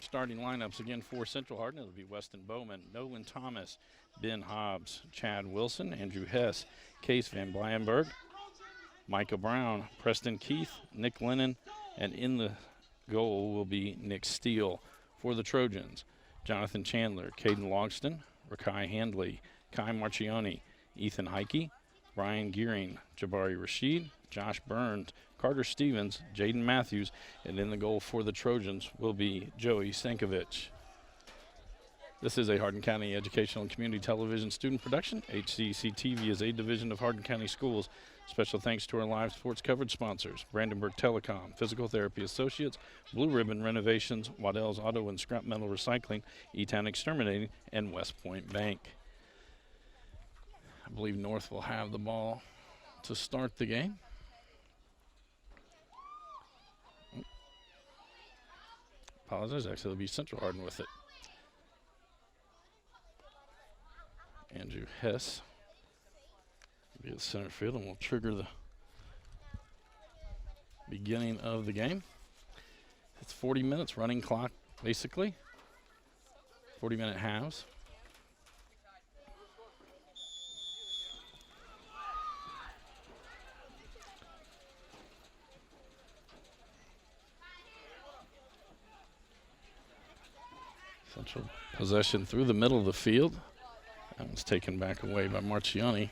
starting lineups again for Central Hardin. It'll be Weston Bowman, Nolan Thomas, Ben Hobbs, Chad Wilson, Andrew Hess, Case Van Blyenberg, Micah Brown, Preston Keith, Nick Lennon, and in the goal will be Nick Steele. For the Trojans, Jonathan Chandler, Caden Logston, Rakai Handley, Kai Marcioni, Ethan Heike, Brian Gearing, Jabari Rashid, Josh Burns, Carter Stevens, Jaden Matthews, and in the goal for the Trojans will be Joey Stankovic. This is a Hardin County Educational and Community Television student production. HCEC-TV is a division of Hardin County Schools. Special thanks to our live sports coverage sponsors, Brandenburg Telecom, Physical Therapy Associates, Blue Ribbon Renovations, Waddell's Auto and Scrap Metal Recycling, E-Town Exterminating, and West Point Bank. I believe North will have the ball to start the game. Apologize, actually it'll be Central Hardin with it. Andrew Hess will be at center field and will trigger the beginning of the game. It's 40 minutes, running clock basically. 40-minute halves. Central possession through the middle of the field. That one's taken back away by Marcioni.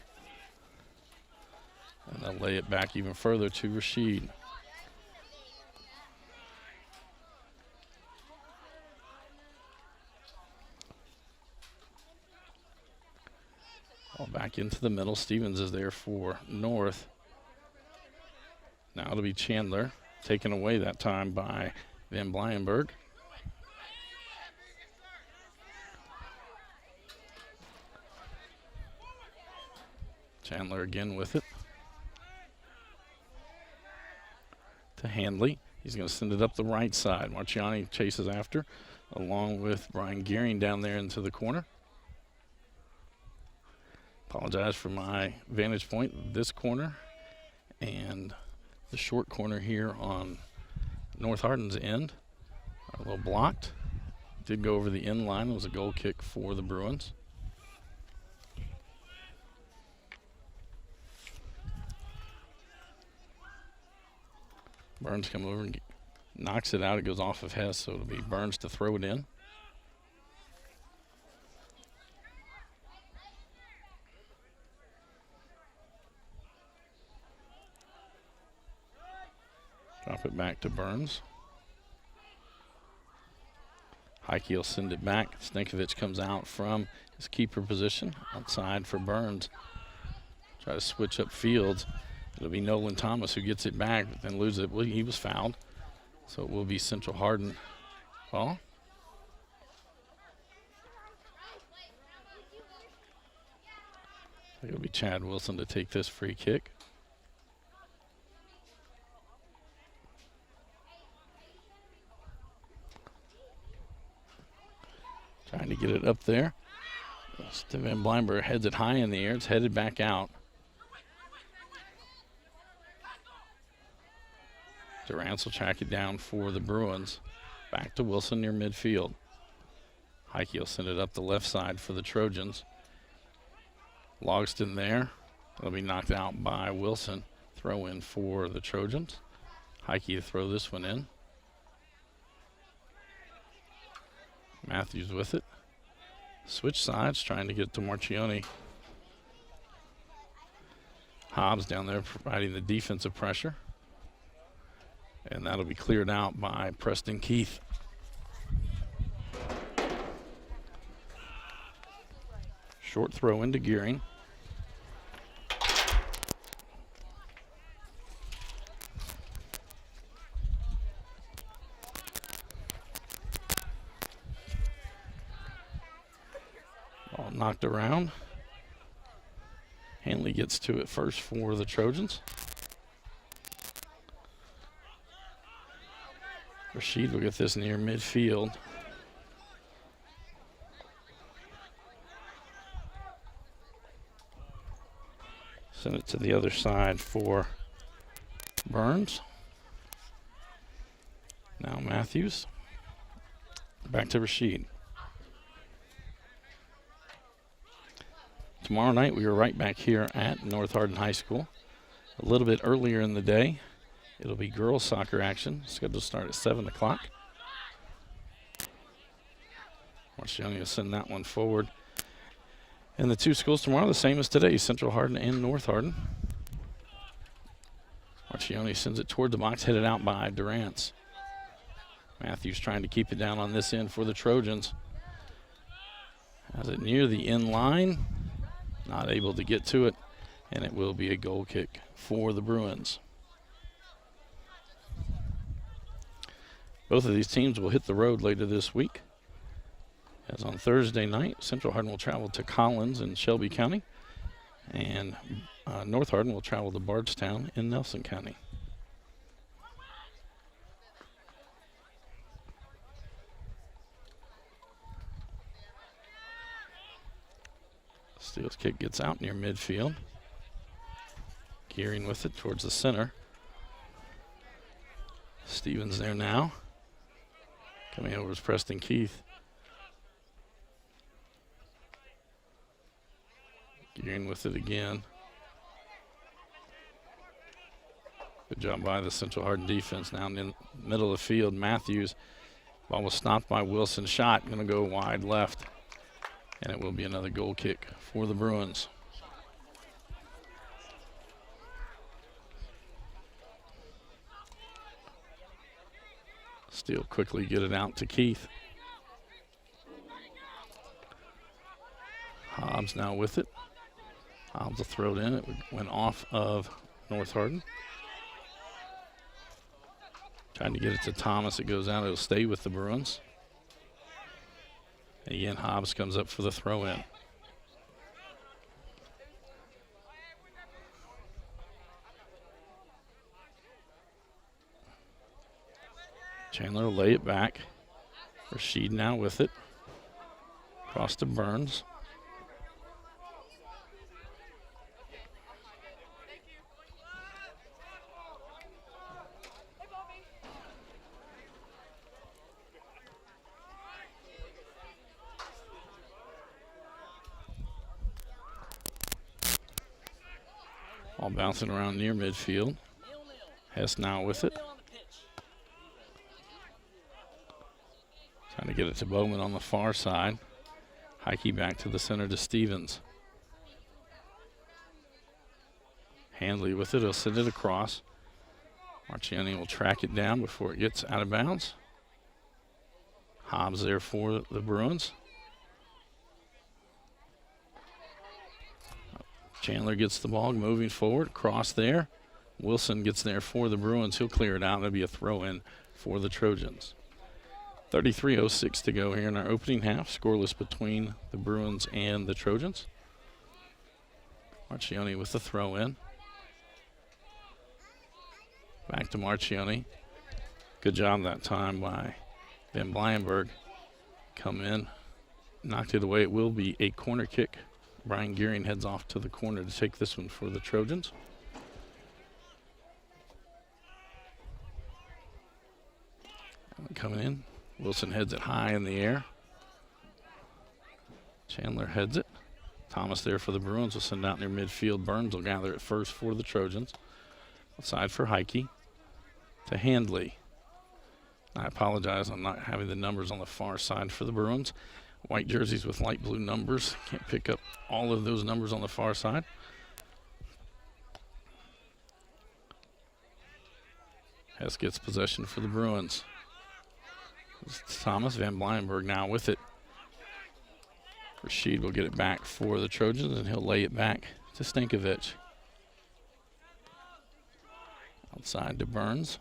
And they'll lay it back even further to Rashid. All back into the middle. Stevens is there for North. Now it'll be Chandler, taken away that time by Van Blyenberg. Chandler again with it. To Handley. He's going to send it up the right side. Marciani chases after, along with Brian Gearing down there into the corner. Apologize for my vantage point. This corner and the short corner here on North Hardin's end are a little blocked. Did go over the end line. It was a goal kick for the Bruins. Burns comes over and knocks it out. It goes off of Hess, so it'll be Burns to throw it in. Drop it back to Burns. Heike will send it back. Stankovic comes out from his keeper position. Outside for Burns. Try to switch up fields. It'll be Nolan Thomas who gets it back, but then loses it. Well, he was fouled. So it will be Central Hardin ball. It'll be Chad Wilson to take this free kick. Trying to get it up there. Van Blyenberg heads it high in the air. It's headed back out. Durance will track it down for the Bruins. Back to Wilson near midfield. Heike will send it up the left side for the Trojans. Logston there. It'll be knocked out by Wilson. Throw in for the Trojans. Heike to throw this one in. Matthews with it. Switch sides, trying to get to Marcioni. Hobbs down there providing the defensive pressure. And that'll be cleared out by Preston Keith. Short throw into Gearing. Ball knocked around. Handley gets to it first for the Trojans. Rashid will get this near midfield. Send it to the other side for Burns. Now Matthews. Back to Rashid. Tomorrow night we are right back here at North Hardin High School. A little bit earlier in the day, it'll be girls soccer action, scheduled to start at 7 o'clock. Marcioni will send that one forward. And the two schools tomorrow, the same as today, Central Hardin and North Hardin. Marcioni sends it toward the box, headed out by Durance. Matthews trying to keep it down on this end for the Trojans. Has it near the end line. Not able to get to it, and it will be a goal kick for the Bruins. Both of these teams will hit the road later this week. As on Thursday night, Central Hardin will travel to Collins in Shelby County, and North Hardin will travel to Bardstown in Nelson County. Steele's kick gets out near midfield. Gearing with it towards the center. Stevens there now. Coming over is Preston Keith. Gearing with it again. Good job by the Central Hardin defense now in the middle of the field. Matthews. Ball was stopped by Wilson. Shot going to go wide left. And it will be another goal kick for the Bruins. Steele quickly get it out to Keith. Hobbs now with it. Hobbs will throw it in. It went off of North Hardin. Trying to get it to Thomas. It goes out. It'll stay with the Bruins. Again, Hobbs comes up for the throw-in. Chandler will lay it back. Rashid now with it. Across to Burns. All bouncing around near midfield. Hess now with it. Trying to get it to Bowman on the far side. Heike back to the center to Stevens. Handley with it. He'll send it across. Marciani will track it down before it gets out of bounds. Hobbs there for the Bruins. Chandler gets the ball moving forward. Cross there. Wilson gets there for the Bruins. He'll clear it out. It'll be a throw-in for the Trojans. 33:06 to go here in our opening half. Scoreless between the Bruins and the Trojans. Marcioni with the throw-in. Back to Marcioni. Good job that time by Van Blyenberg. Come in. Knocked it away. It will be a corner kick. Brian Gearing heads off to the corner to take this one for the Trojans. Coming in. Wilson heads it high in the air. Chandler heads it. Thomas there for the Bruins will send out near midfield. Burns will gather it first for the Trojans. Outside for Heike. To Handley. I apologize on not having the numbers on the far side for the Bruins. White jerseys with light blue numbers. Can't pick up all of those numbers on the far side. Hess gets possession for the Bruins. It's Thomas. Van Blyenberg now with it. Rashid will get it back for the Trojans, and he'll lay it back to Stankovic. Outside to Burns.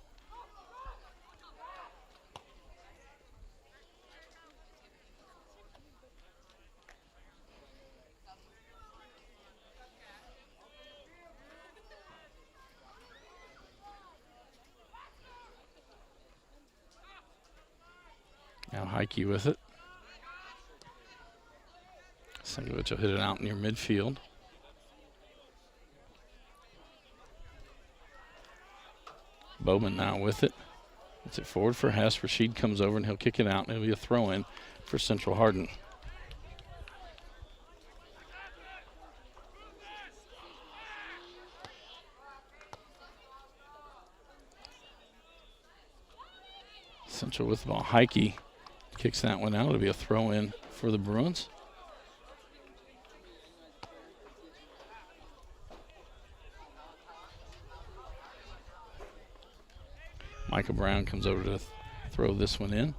Now Heike with it. Stankovic will hit it out near midfield. Bowman now with it. It's it forward for Hess. Rashid comes over and he'll kick it out, and it'll be a throw-in for Central Hardin. Central with the ball. Heike kicks that one out. It'll be a throw-in for the Bruins. Michael Brown comes over to throw this one in.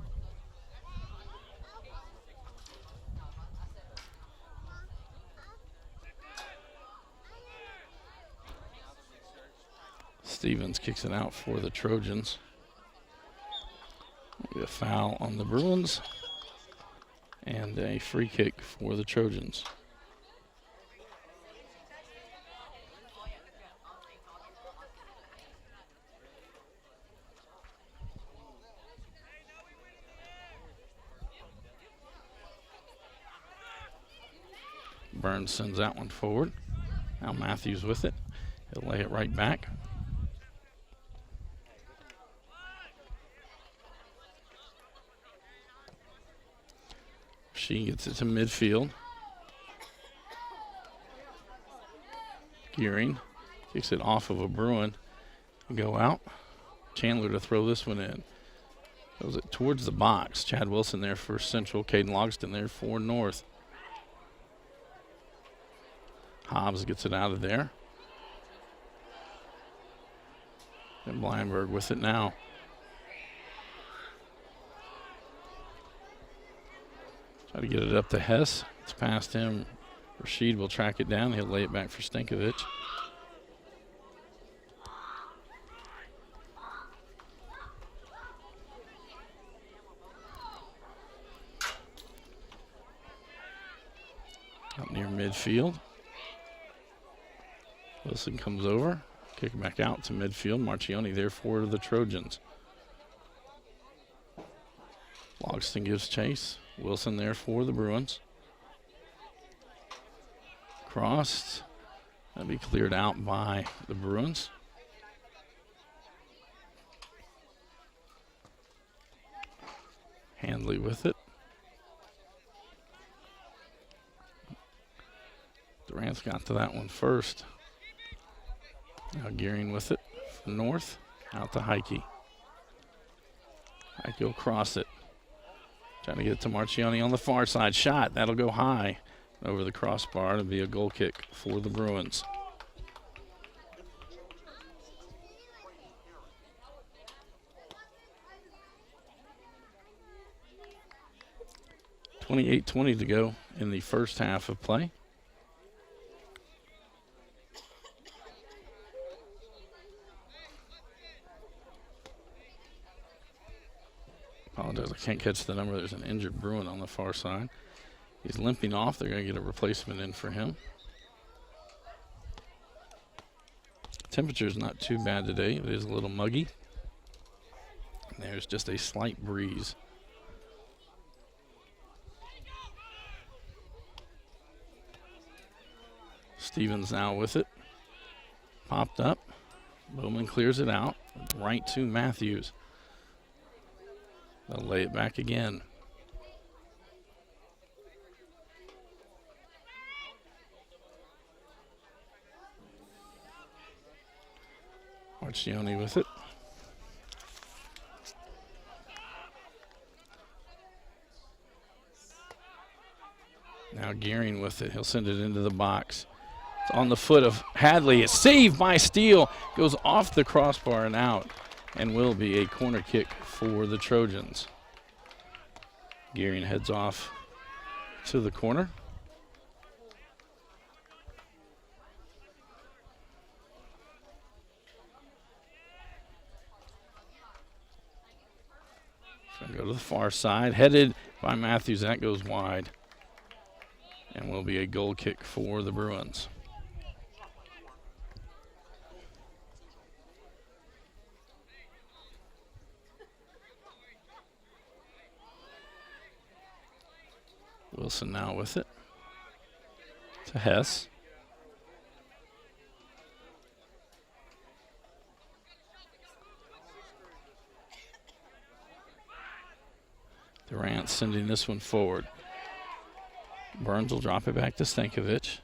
Stevens kicks it out for the Trojans. Be a foul on the Bruins and a free kick for the Trojans. Burns sends that one forward. Now Matthews with it. He'll lay it right back. She gets it to midfield. Gearing kicks it off of a Bruin. Go out. Chandler to throw this one in. Throws it towards the box. Chad Wilson there for Central. Caden Logston there for North. Hobbs gets it out of there. And Blyenberg with it now. Try to get it up to Hess. It's past him. Rashid will track it down. He'll lay it back for Stankovic. Up near midfield. Wilson comes over. Kick it back out to midfield. Marchioni there for the Trojans. Logston gives chase. Wilson there for the Bruins. Crossed. That'll be cleared out by the Bruins. Handley with it. Durant's got to that one first. Now Gearing with it for North. Out to Heike. Heike will cross it. Trying to get it to Marchioni on the far side. Shot. That'll go high over the crossbar. It'll be a goal kick for the Bruins. .28-20 to go in the first half of play. Apologize, I can't catch the number. There's an injured Bruin on the far side. He's limping off. They're going to get a replacement in for him. Temperature's not too bad today. It is a little muggy. And there's just a slight breeze. Stevens now with it. Popped up. Bowman clears it out. Right to Matthews. They'll lay it back again. Marchioni with it. Now Gearing with it. He'll send it into the box. It's on the foot of Hadley. It's saved by Steele. Goes off the crossbar and out, and will be a corner kick for the Trojans. Gearing heads off to the corner. So go to the far side. Headed by Matthews. That goes wide. And will be a goal kick for the Bruins. Wilson now with it to Hess. Durant sending this one forward. Burns will drop it back to Stankovic.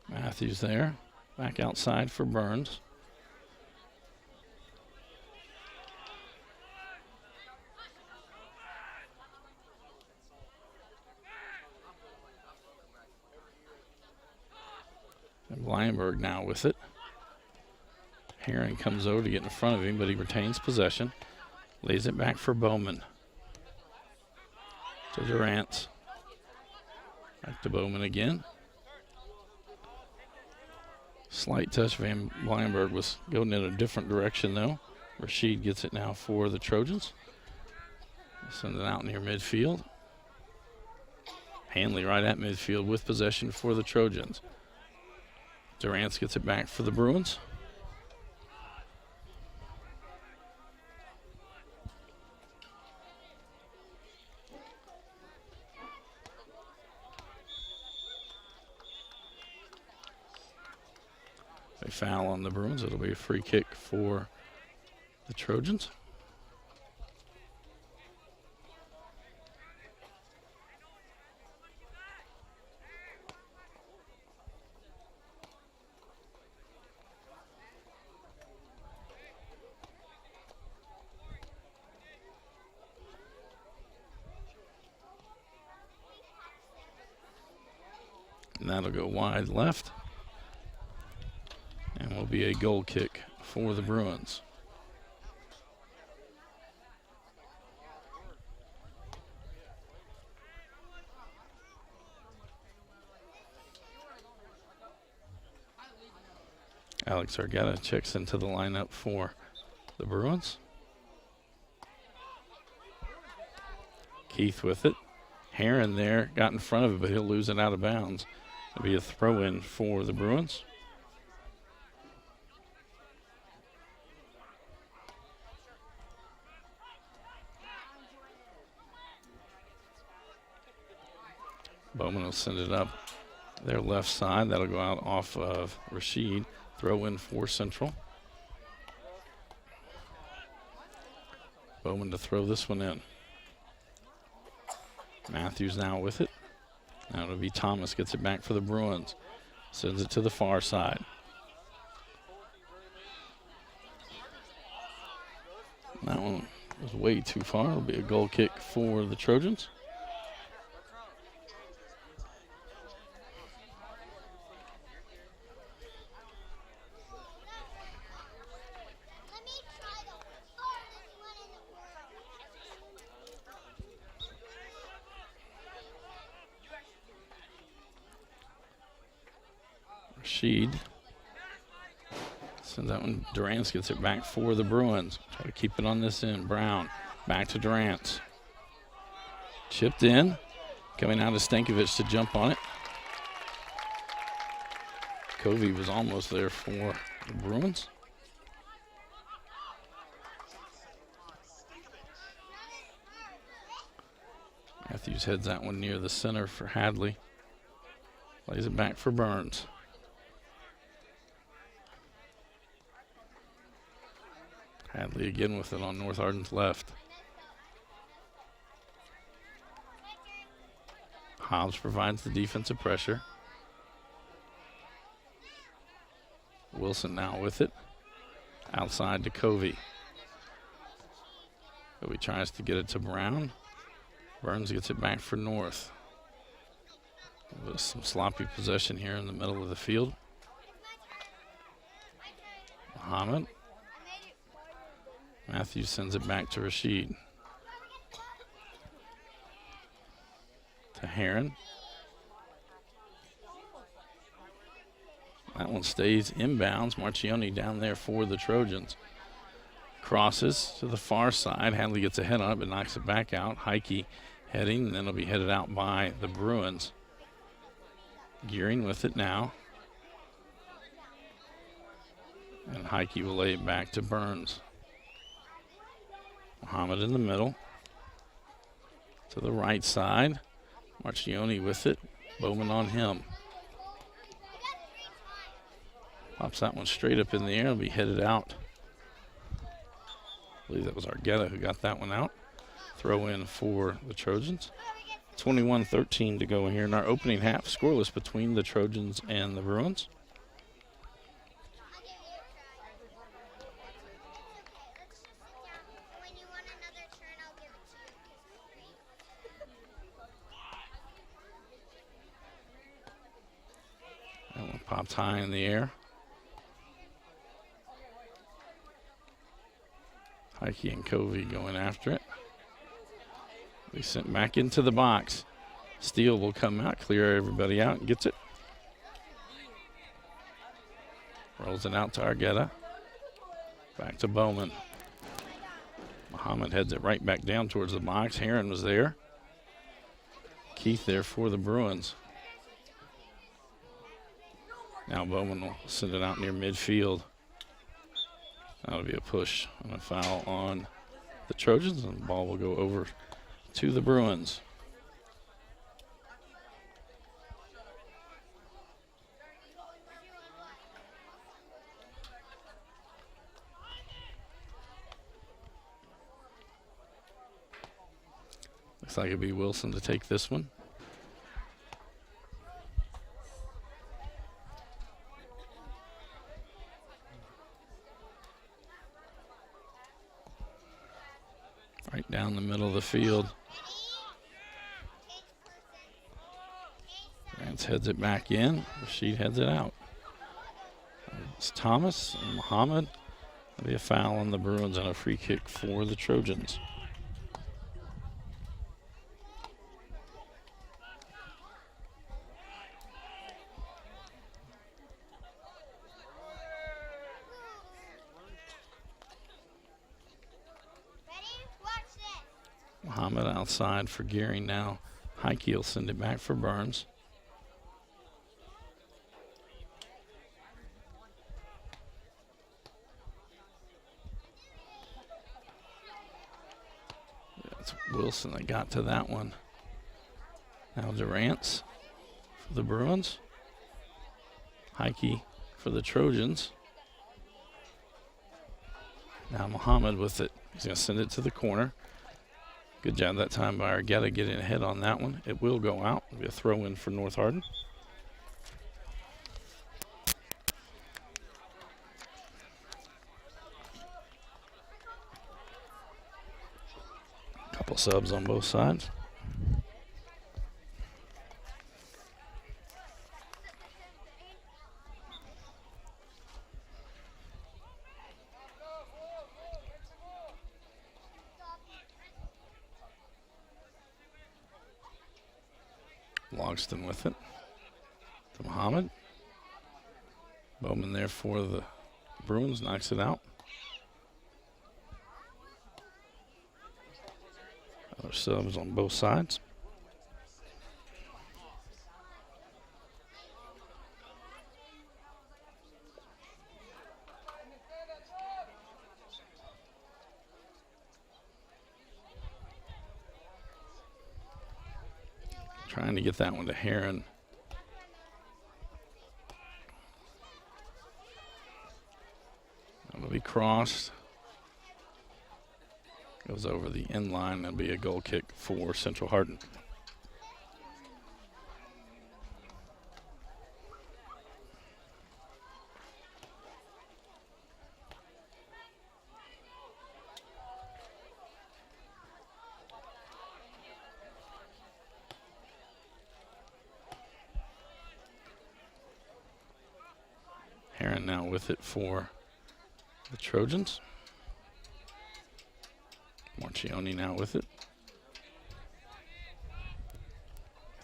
Matthews there. Back outside for Burns. And Blyenberg now with it. Herring comes over to get in front of him, but he retains possession. Lays it back for Bowman. To Durant. Back to Bowman again. Slight touch. Van Blyenberg was going in a different direction, though. Rashid gets it now for the Trojans. Send it out near midfield. Hanley right at midfield with possession for the Trojans. Durant gets it back for the Bruins. A foul on the Bruins. It'll be a free kick for the Trojans. And that'll go wide left. And will be a goal kick for the Bruins. Alex Argetta checks into the lineup for the Bruins. Keith with it. Herron there got in front of it, but he'll lose it out of bounds. It'll be a throw-in for the Bruins. Bowman will send it up their left side. That'll go out off of Rashid. Throw in for Central. Bowman to throw this one in. Matthews now with it. Now it'll be Thomas. Gets it back for the Bruins. Sends it to the far side. That one was way too far. It'll be a goal kick for the Trojans. Rashid sends that one. Durant gets it back for the Bruins. Try to keep it on this end. Brown back to Durant. Chipped in. Coming out of Stankovic to jump on it. Covey was almost there for the Bruins. Matthews heads that one near the center for Hadley. Lays it back for Burns. Hadley again with it on North Hardin's left. Hobbs provides the defensive pressure. Wilson now with it. Outside to Covey. Covey tries to get it to Brown. Burns gets it back for North. There's some sloppy possession here in the middle of the field. Muhammad. Matthews sends it back to Rashid. To Herron. That one stays inbounds. Marchioni down there for the Trojans. Crosses to the far side. Hadley gets a head on it, but knocks it back out. Heike heading, and then it'll be headed out by the Bruins. Gearing with it now. And Heike will lay it back to Burns. Muhammad in the middle. To the right side. Marchioni with it. Bowman on him. Pops that one straight up in the air. It'll be headed out. I believe that was Argetta who got that one out. Throw in for the Trojans. 21-13 to go here in our opening half. Scoreless between the Trojans and the Bruins. That one popped high in the air. Heike and Covey going after it. They sent back into the box. Steele will come out, clear everybody out, and gets it. Rolls it out to Argetta. Back to Bowman. Muhammad heads it right back down towards the box. Heron was there. Keith there for the Bruins. Now Bowman will send it out near midfield. That'll be a push and a foul on the Trojans, and the ball will go over to the Bruins. Looks like it'd be Wilson to take this one. Right down the middle of the field. Grants heads it back in. Rashid heads it out. It's Thomas and Muhammad. That'll be a foul on the Bruins and a free kick for the Trojans. Muhammad outside for Gearing now. Heike will send it back for Burns. That's Wilson that got to that one. Now Durant's for the Bruins. Heike for the Trojans. Now Muhammad with it. He's going to send it to the corner. Good job that time by Argetta getting ahead on that one. It will go out. It'll be a throw in for North Hardin. Couple subs on both sides. Logston with it to Muhammad. Bowman there for the Bruins, knocks it out. Other subs on both sides. Trying to get that one to Heron. That'll be crossed. Goes over the end line. That'll be a goal kick for Central Hardin. Heron now with it for the Trojans. Marchioni now with it.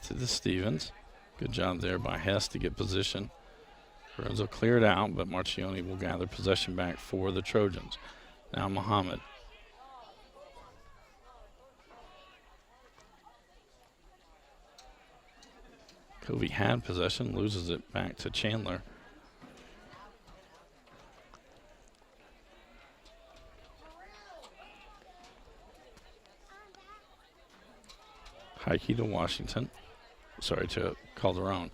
To the Stevens. Good job there by Hess to get position. Burns will clear it out, but Marchioni will gather possession back for the Trojans. Now Muhammad. Covey had possession, loses it back to Chandler. Heike to Washington. Sorry, to Calderon.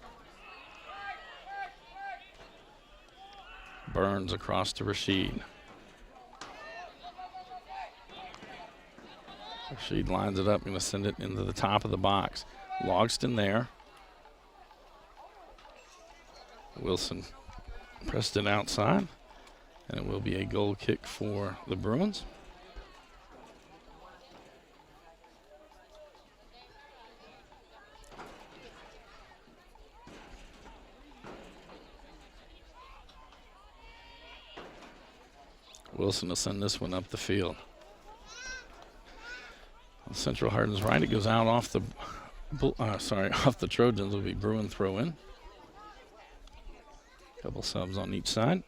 Burns across to Rashid. Rashid lines it up, going to send it into the top of the box. Logston there. Wilson pressed it outside, and it will be a goal kick for the Bruins. Wilson will send this one up the field. On Central Hardin's right, it goes out off the off the Trojans. Will be Bruin throw in. Couple subs on each side.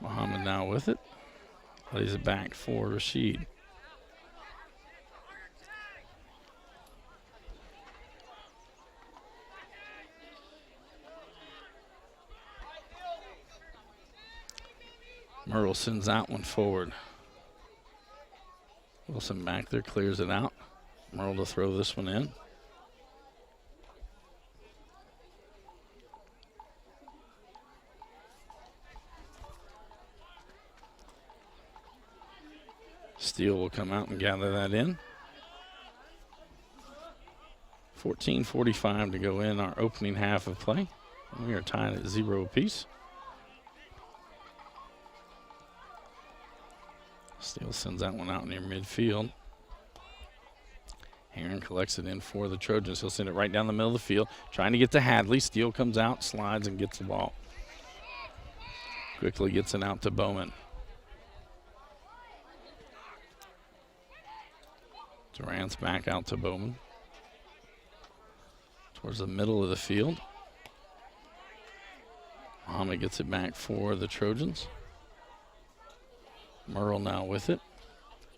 Muhammad now with it. Lays it back for Rashid. Merle sends that one forward. Wilson back there clears it out. Merle to throw this one in. Steele will come out and gather that in. 14:45 to go in our opening half of play. We are tied at 0 apiece. Steele sends that one out near midfield. Heron collects it in for the Trojans. He'll send it right down the middle of the field, trying to get to Hadley. Steele comes out, slides, and gets the ball. Quickly gets it out to Bowman. Durant's back out to Bowman. Towards the middle of the field. Muhammad gets it back for the Trojans. Merle now with it.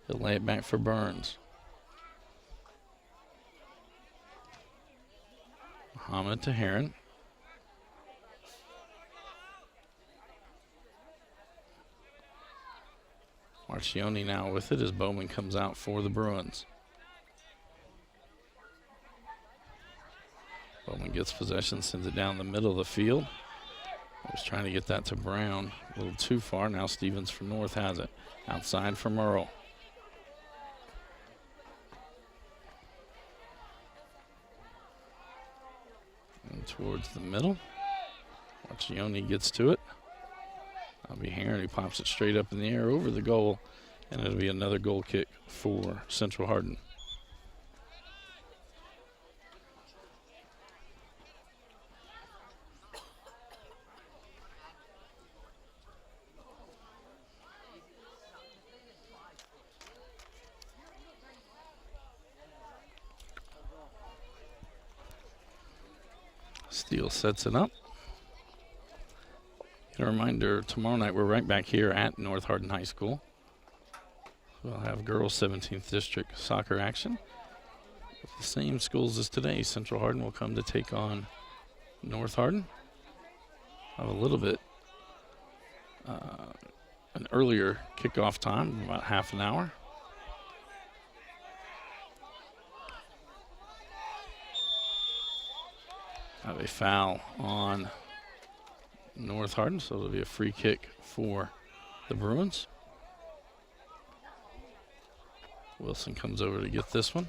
He'll lay it back for Burns. Muhammad to Heron. Marcioni now with it as Bowman comes out for the Bruins. Bowman gets possession, sends it down the middle of the field. I was trying to get that to Brown. A little too far. Now Stevens from North has it. Outside for Merle. And towards the middle. Marcioni gets to it. That'll be Heron. He pops it straight up in the air over the goal. And it'll be another goal kick for Central Hardin. Steele sets it up. And a reminder, tomorrow night we're right back here at North Hardin High School. We'll have girls 17th District soccer action. The same schools as today. Central Hardin will come to take on North Hardin. Have a little bit an earlier kickoff time, about half an hour. Have a foul on North Hardin, so it'll be a free kick for the Bruins. Wilson comes over to get this one.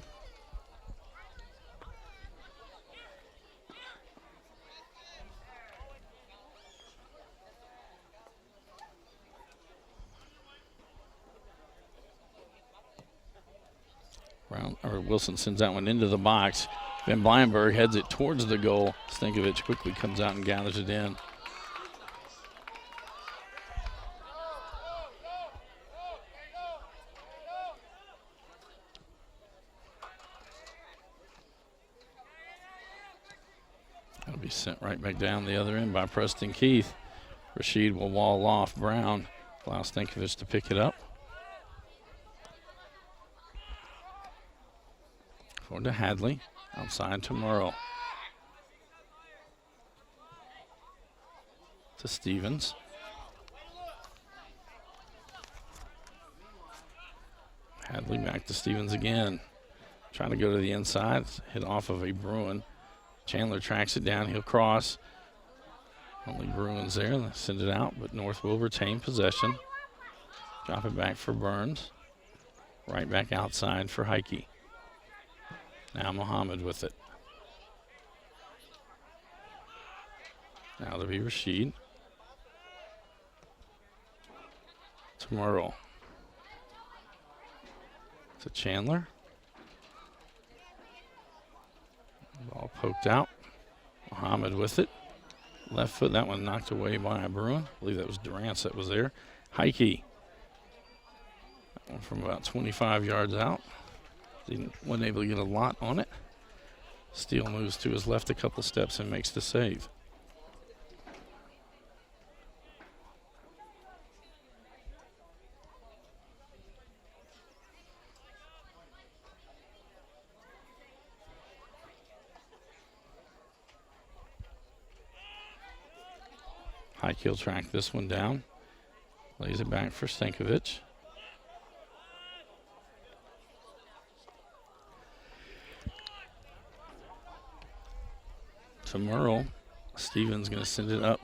Wilson sends that one into the box. Van Blyenberg heads it towards the goal. Stankovic quickly comes out and gathers it in. That'll be sent right back down the other end by Preston Keith. Rashid will wall off Brown. Allow Stankovic to pick it up. Forward to Hadley. Outside to Merle. To Stevens. Hadley back to Stevens again. Trying to go to the inside. Hit off of a Bruin. Chandler tracks it down. He'll cross. Only Bruins there. They send it out, but North will retain possession. Drop it back for Burns. Right back outside for Heike. Now Muhammad with it. Now to be Rashid. To Merle. To Chandler. Ball poked out. Muhammad with it. Left foot, that one knocked away by a Bruin. I believe that was Durance that was there. Heike. That one from about 25 yards out. Wasn't able to get a lot on it. Steele moves to his left a couple steps and makes the save. Heike will track this one down. Lays it back for Stankovic. To Merle. Stevens going to send it up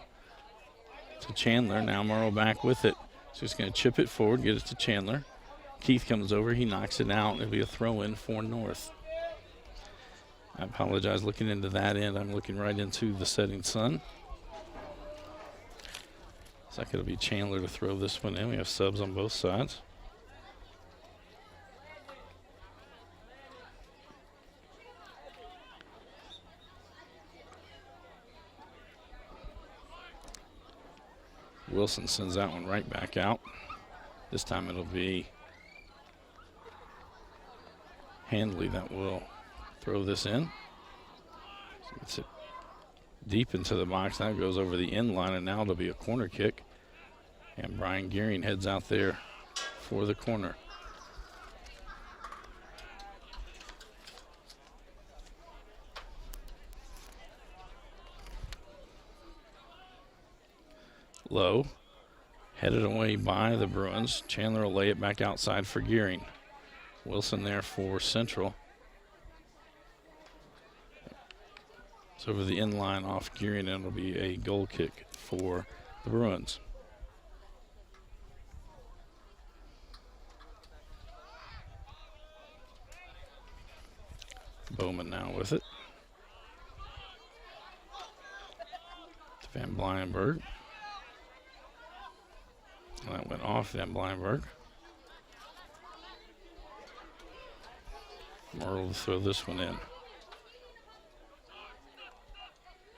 to Chandler. Now Merle back with it. Just going to chip it forward, get it to Chandler. Keith comes over. He knocks it out. It'll be a throw-in for North. I apologize looking into that end. I'm looking right into the setting sun. Looks like it'll be Chandler to throw this one in. We have subs on both sides. Wilson sends that one right back out. This time it'll be Handley that will throw this in. So gets it deep into the box. Now it goes over the end line, and now it'll be a corner kick. And Brian Gearing heads out there for the corner. Low, headed away by the Bruins. Chandler will lay it back outside for Gearing. Wilson there for Central. It's over the end line off Gearing, and it'll be a goal kick for the Bruins. Bowman now with it. To Van Blyenberg. That went off Van Blyenberg. Merle to throw this one in.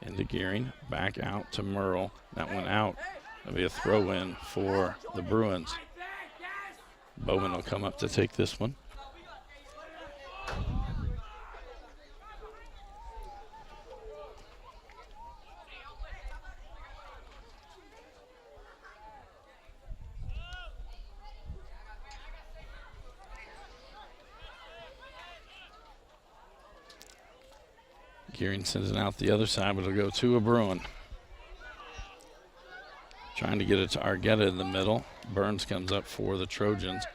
Into Gearing, back out to Merle. That went out. That'll be a throw-in for the Bruins. Bowman will come up to take this one. Gearing sends it out the other side, but it'll go to a Bruin. Trying to get it to Argueta in the middle. Burns comes up for the Trojans.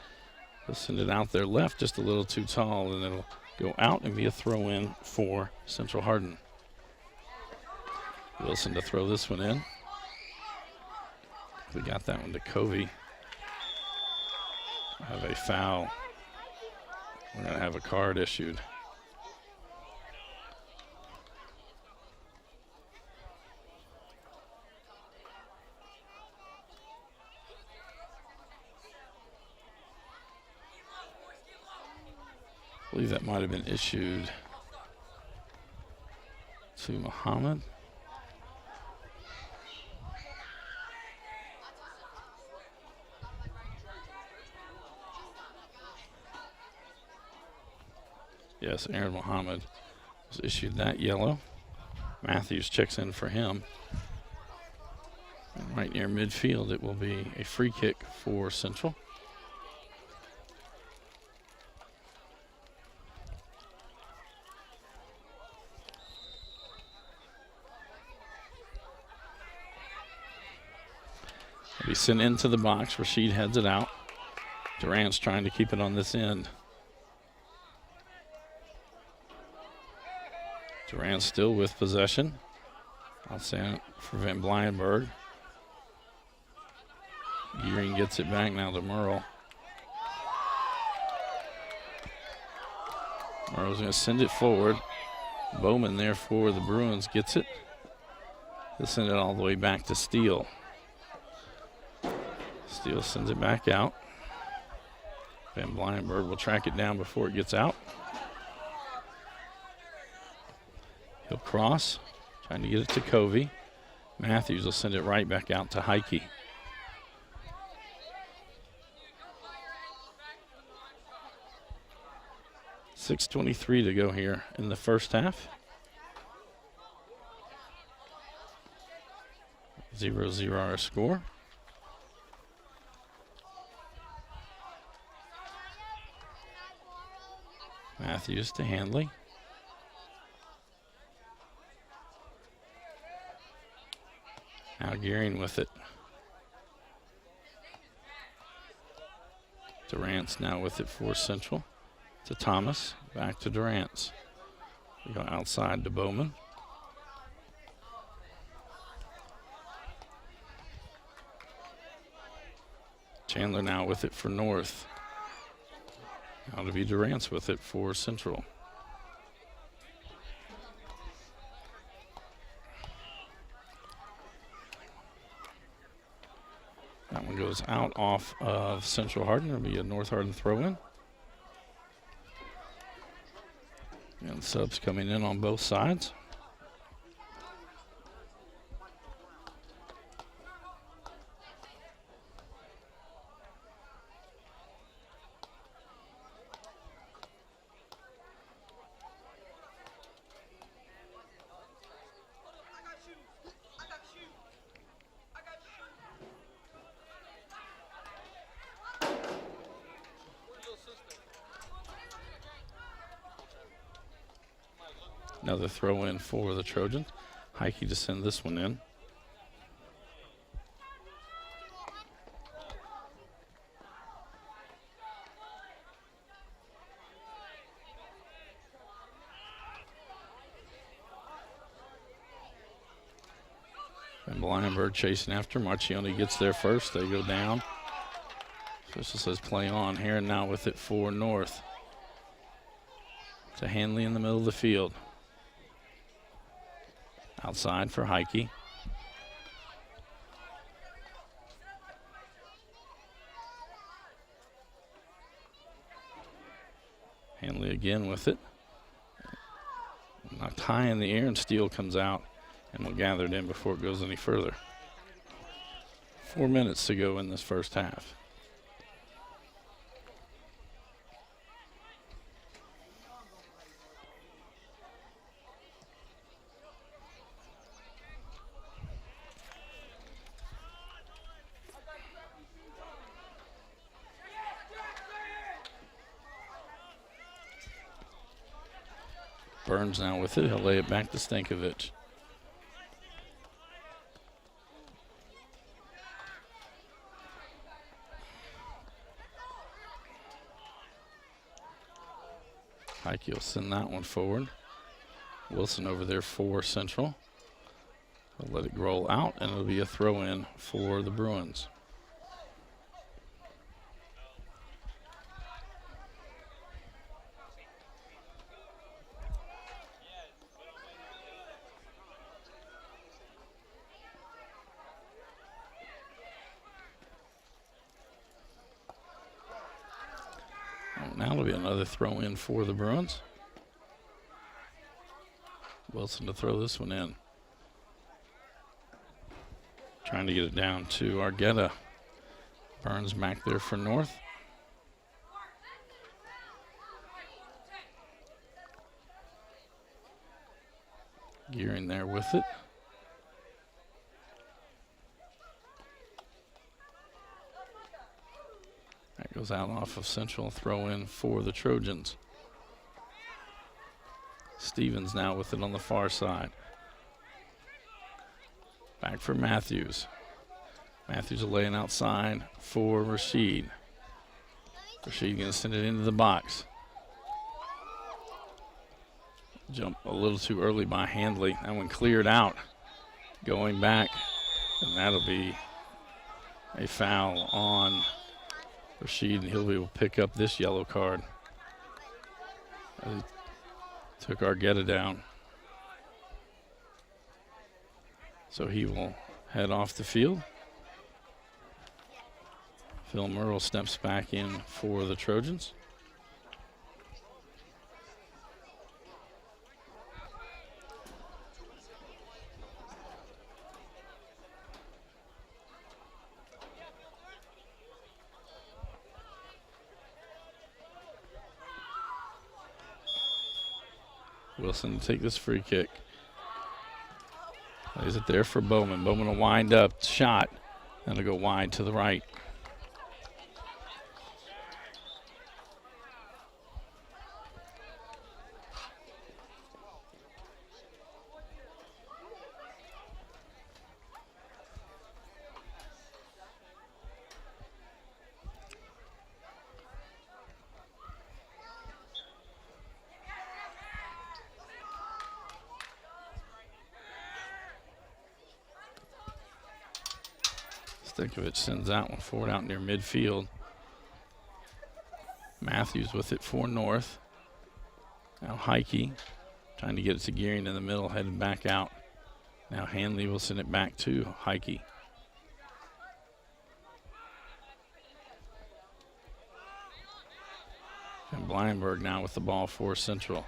They'll send it out there left, just a little too tall, and it'll go out and be a throw-in for Central Hardin. Wilson to throw this one in. We got that one to Covey. Have a foul. We're going to have a card issued. I believe that might have been issued to Muhammad. Yes, Aaron Muhammad was issued that yellow. Matthews checks in for him. And right near midfield, it will be a free kick for Central. It'll be sent into the box. Rashid heads it out. Durant's trying to keep it on this end. Durant still with possession. Outside for Van Blyenburg. Gearing gets it back now to Merle. Merle's going to send it forward. Bowman there for the Bruins gets it. He'll send it all the way back to Steele. Steele sends it back out. Van Blyenburg will track it down before it gets out. He'll cross, trying to get it to Covey. Matthews will send it right back out to Heike. .6:23 to go here in the first half. 0-0 our score. Matthews to Handley. Now Gearing with it. Durant's now with it for Central. To Thomas, back to Durant's. We go outside to Bowman. Chandler now with it for North. Now to be Durant's with it for Central. That one goes out off of Central Hardin. It'll be a North Hardin throw-in. And subs coming in on both sides. Another throw in for the Trojans. Heike to send this one in. And Blyenburg chasing after. Marcioni gets there first. They go down. Official says play on here and now with it for North. To Hanley in the middle of the field. Outside for Heike. Hanley again with it. Knocked high in the air and Steele comes out and will gather it in before it goes any further. 4 minutes to go in this first half. Burns now with it. He'll lay it back to Stankovic. Heike will send that one forward. Wilson over there for Central. He'll let it roll out, and it'll be a throw-in for the Bruins. Now it'll be another throw in for the Bruins. Wilson to throw this one in. Trying to get it down to Argueta. Burns back there for North. Gearing there with it. That goes out off of Central, throw in for the Trojans. Stevens now with it on the far side. Back for Matthews. Matthews laying outside for Rashid. Rashid going to send it into the box. Jump a little too early by Handley. That one cleared out. Going back, and that'll be a foul on Rashid, and he'll be able to pick up this yellow card. He took Argetta down. So he will head off the field. Phil Merle steps back in for the Trojans. Wilson to take this free kick. Plays it there for Bowman. Bowman will wind up, shot, and it'll go wide to the right. Stinkovich sends that one forward out near midfield. Matthews with it for North. Now Heike trying to get it to Gearing in the middle, headed back out. Now Hanley will send it back to Heike. And Blyenberg now with the ball for Central.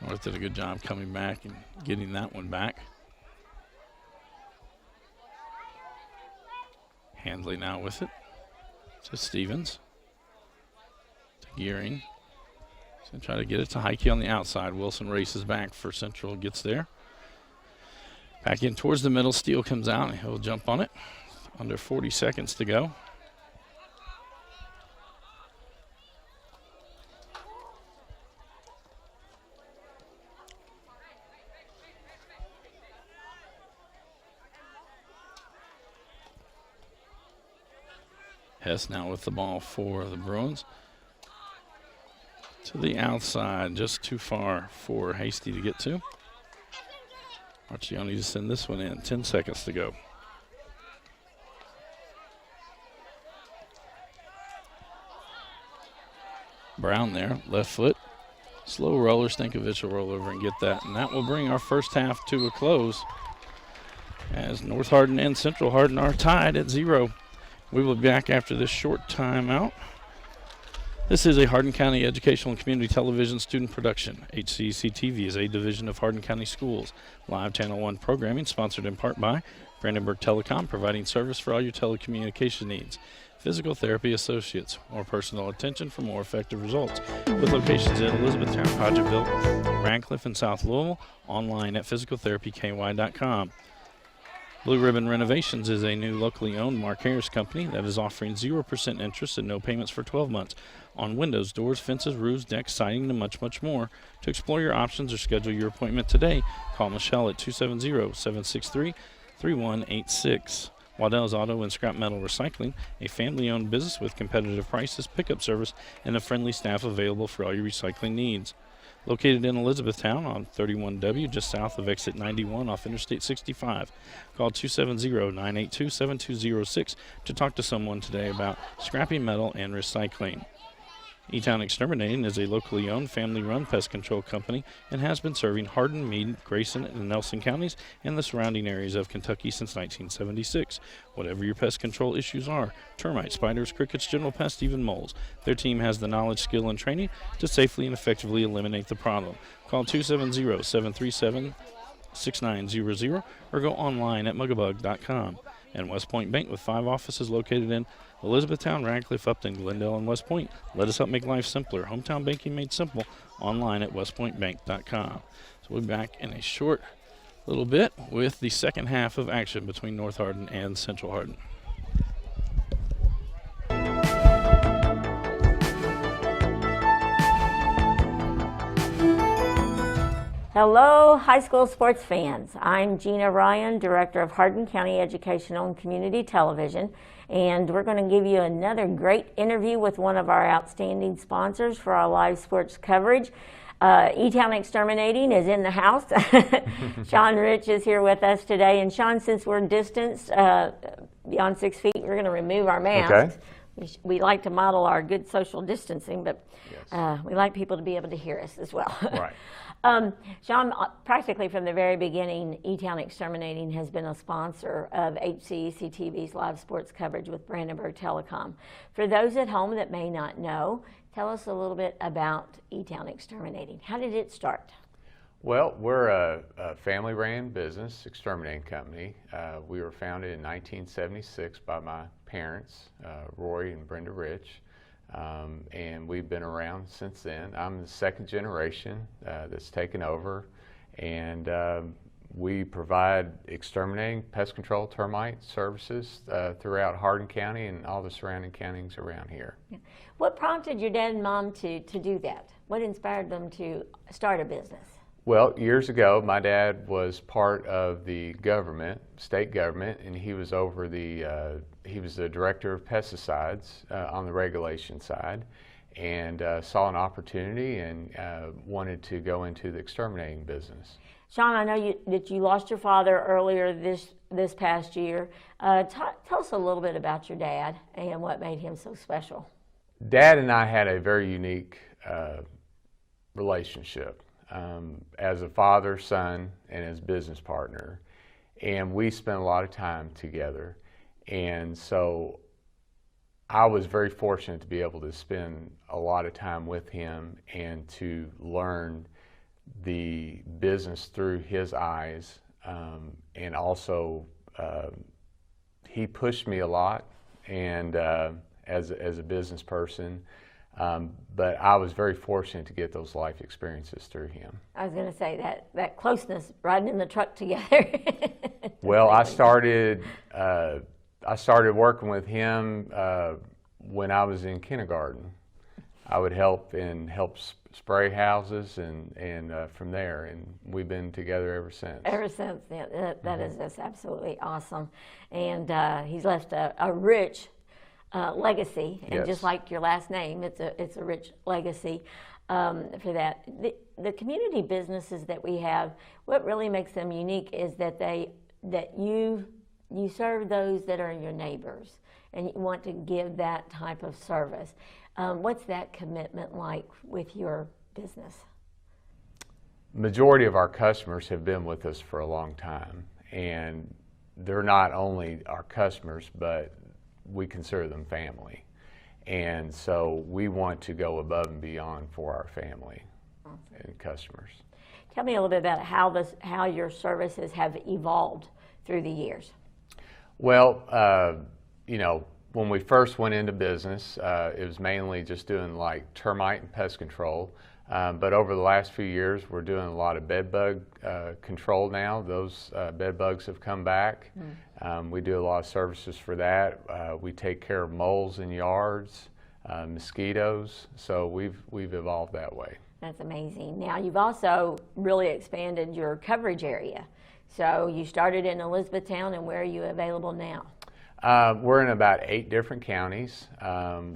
North did a good job coming back and getting that one back. Handley now with it to Stevens, to Gearing. He's going to try to get it to Heike on the outside. Wilson races back for Central, gets there. Back in towards the middle, Steele comes out and he'll jump on it. Under 40 seconds to go. Hess now with the ball for the Bruins. To the outside, just too far for Hasty to get to. Marcioni to send this one in, 10 seconds to go. Brown there, left foot. Slow roller, Stankovic will roll over and get that. And that will bring our first half to a close as North Hardin and Central Hardin are tied at 0. We will be back after this short timeout. This is a Hardin County Educational and Community Television student production. HCEC-TV is a division of Hardin County Schools. Live Channel 1 programming sponsored in part by Brandenburg Telecom, providing service for all your telecommunication needs. Physical Therapy Associates, more personal attention for more effective results. With locations in Elizabethtown, Hodgeville, Radcliffe, and South Louisville. Online at physicaltherapyky.com. Blue Ribbon Renovations is a new locally owned Mark Harris company that is offering 0% interest and no payments for 12 months on windows, doors, fences, roofs, decks, siding, and much, much more. To explore your options or schedule your appointment today, call Michelle at 270-763-3186. Waddell's Auto and Scrap Metal Recycling, a family-owned business with competitive prices, pickup service, and a friendly staff available for all your recycling needs. Located in Elizabethtown on 31W, just south of exit 91 off Interstate 65. Call 270-982-7206 to talk to someone today about scrapping metal and recycling. E-Town Exterminating is a locally owned, family-run pest control company and has been serving Hardin, Meade, Grayson, and Nelson counties and the surrounding areas of Kentucky since 1976. Whatever your pest control issues are, termites, spiders, crickets, general pests, even moles, their team has the knowledge, skill, and training to safely and effectively eliminate the problem. Call 270-737-6900 or go online at mugabug.com. And West Point Bank with 5 offices located in Elizabethtown, Radcliffe, Upton, Glendale, and West Point. Let us help make life simpler. Hometown banking made simple. Online at westpointbank.com. So we'll be back in a short little bit with the second half of action between North Hardin and Central Hardin. Hello, high school sports fans. I'm Gina Ryan, Director of Hardin County Educational and Community Television, and we're going to give you another great interview with one of our outstanding sponsors for our live sports coverage. E-Town Exterminating is in the house. Sean Rich is here with us today, and Sean, since we're distanced beyond 6 feet, we're going to remove our masks. Okay. We like to model our good social distancing, but yes, we like people to be able to hear us as well. Right. Sean, practically from the very beginning, E-Town Exterminating has been a sponsor of HCEC-TV's live sports coverage with Brandenburg Telecom. For those at home that may not know, tell us a little bit about E-Town Exterminating. How did it start? Well, we're a family-ran business, exterminating company. We were founded in 1976 by my parents, Roy and Brenda Rich. And we've been around since then. I'm the second generation that's taken over, and we provide exterminating, pest control, termite services throughout Hardin County and all the surrounding counties around here. Yeah. What prompted your dad and mom to do that? What inspired them to start a business? Well, years ago, my dad was part of the government, state government, and he was over he was the director of pesticides on the regulation side, and saw an opportunity and wanted to go into the exterminating business. Sean, I know that you lost your father earlier this past year. Tell us a little bit about your dad and what made him so special. Dad and I had a very unique relationship. As a father, son, and as business partner, and we spent a lot of time together, and so I was very fortunate to be able to spend a lot of time with him and to learn the business through his eyes, and also he pushed me a lot, and as a business person. But I was very fortunate to get those life experiences through him. I was going to say that closeness, riding in the truck together. Well, I started working with him when I was in kindergarten. I would help spray houses, and from there, and we've been together ever since. Ever since, yeah, that is just absolutely awesome, and he's left a rich legacy, and yes, just like your last name, it's a rich legacy for that. The community businesses that we have, what really makes them unique is that you serve those that are your neighbors, and you want to give that type of service. What's that commitment like with your business? Majority of our customers have been with us for a long time, and they're not only our customers, but we consider them family, and so we want to go above and beyond for our family and customers. Tell me a little bit about how your services have evolved through the years. Well, you know, when we first went into business, it was mainly just doing like termite and pest control. But over the last few years, we're doing a lot of bed bug control now. Those bed bugs have come back. We do a lot of services for that. We take care of moles in yards, mosquitoes. So we've evolved that way. That's amazing. Now you've also really expanded your coverage area. So you started in Elizabethtown, and where are you available now? We're in about 8 different counties.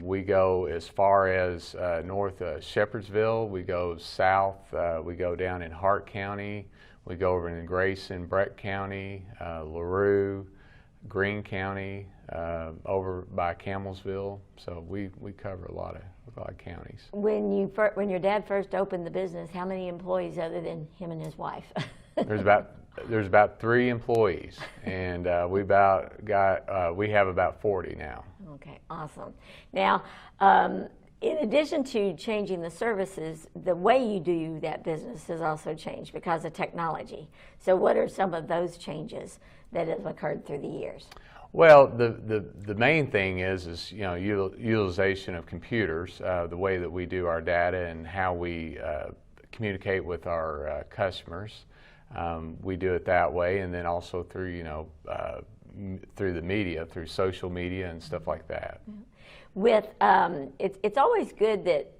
We go as far as north of Shepherdsville, we go south, we go down in Hart County, we go over in Grayson, Breck County, LaRue, Greene County, over by Campbellsville. So we cover a lot of counties. When your dad first opened the business, how many employees other than him and his wife? There's about 3 employees, and we have about 40 now. Okay, awesome. Now, in addition to changing the services, the way you do that business has also changed because of technology. So what are some of those changes that have occurred through the years? Well, the main thing is you know, utilization of computers, the way that we do our data and how we communicate with our customers. We do it that way, and then also through, you know, through the media, through social media and stuff like that. With it's always good that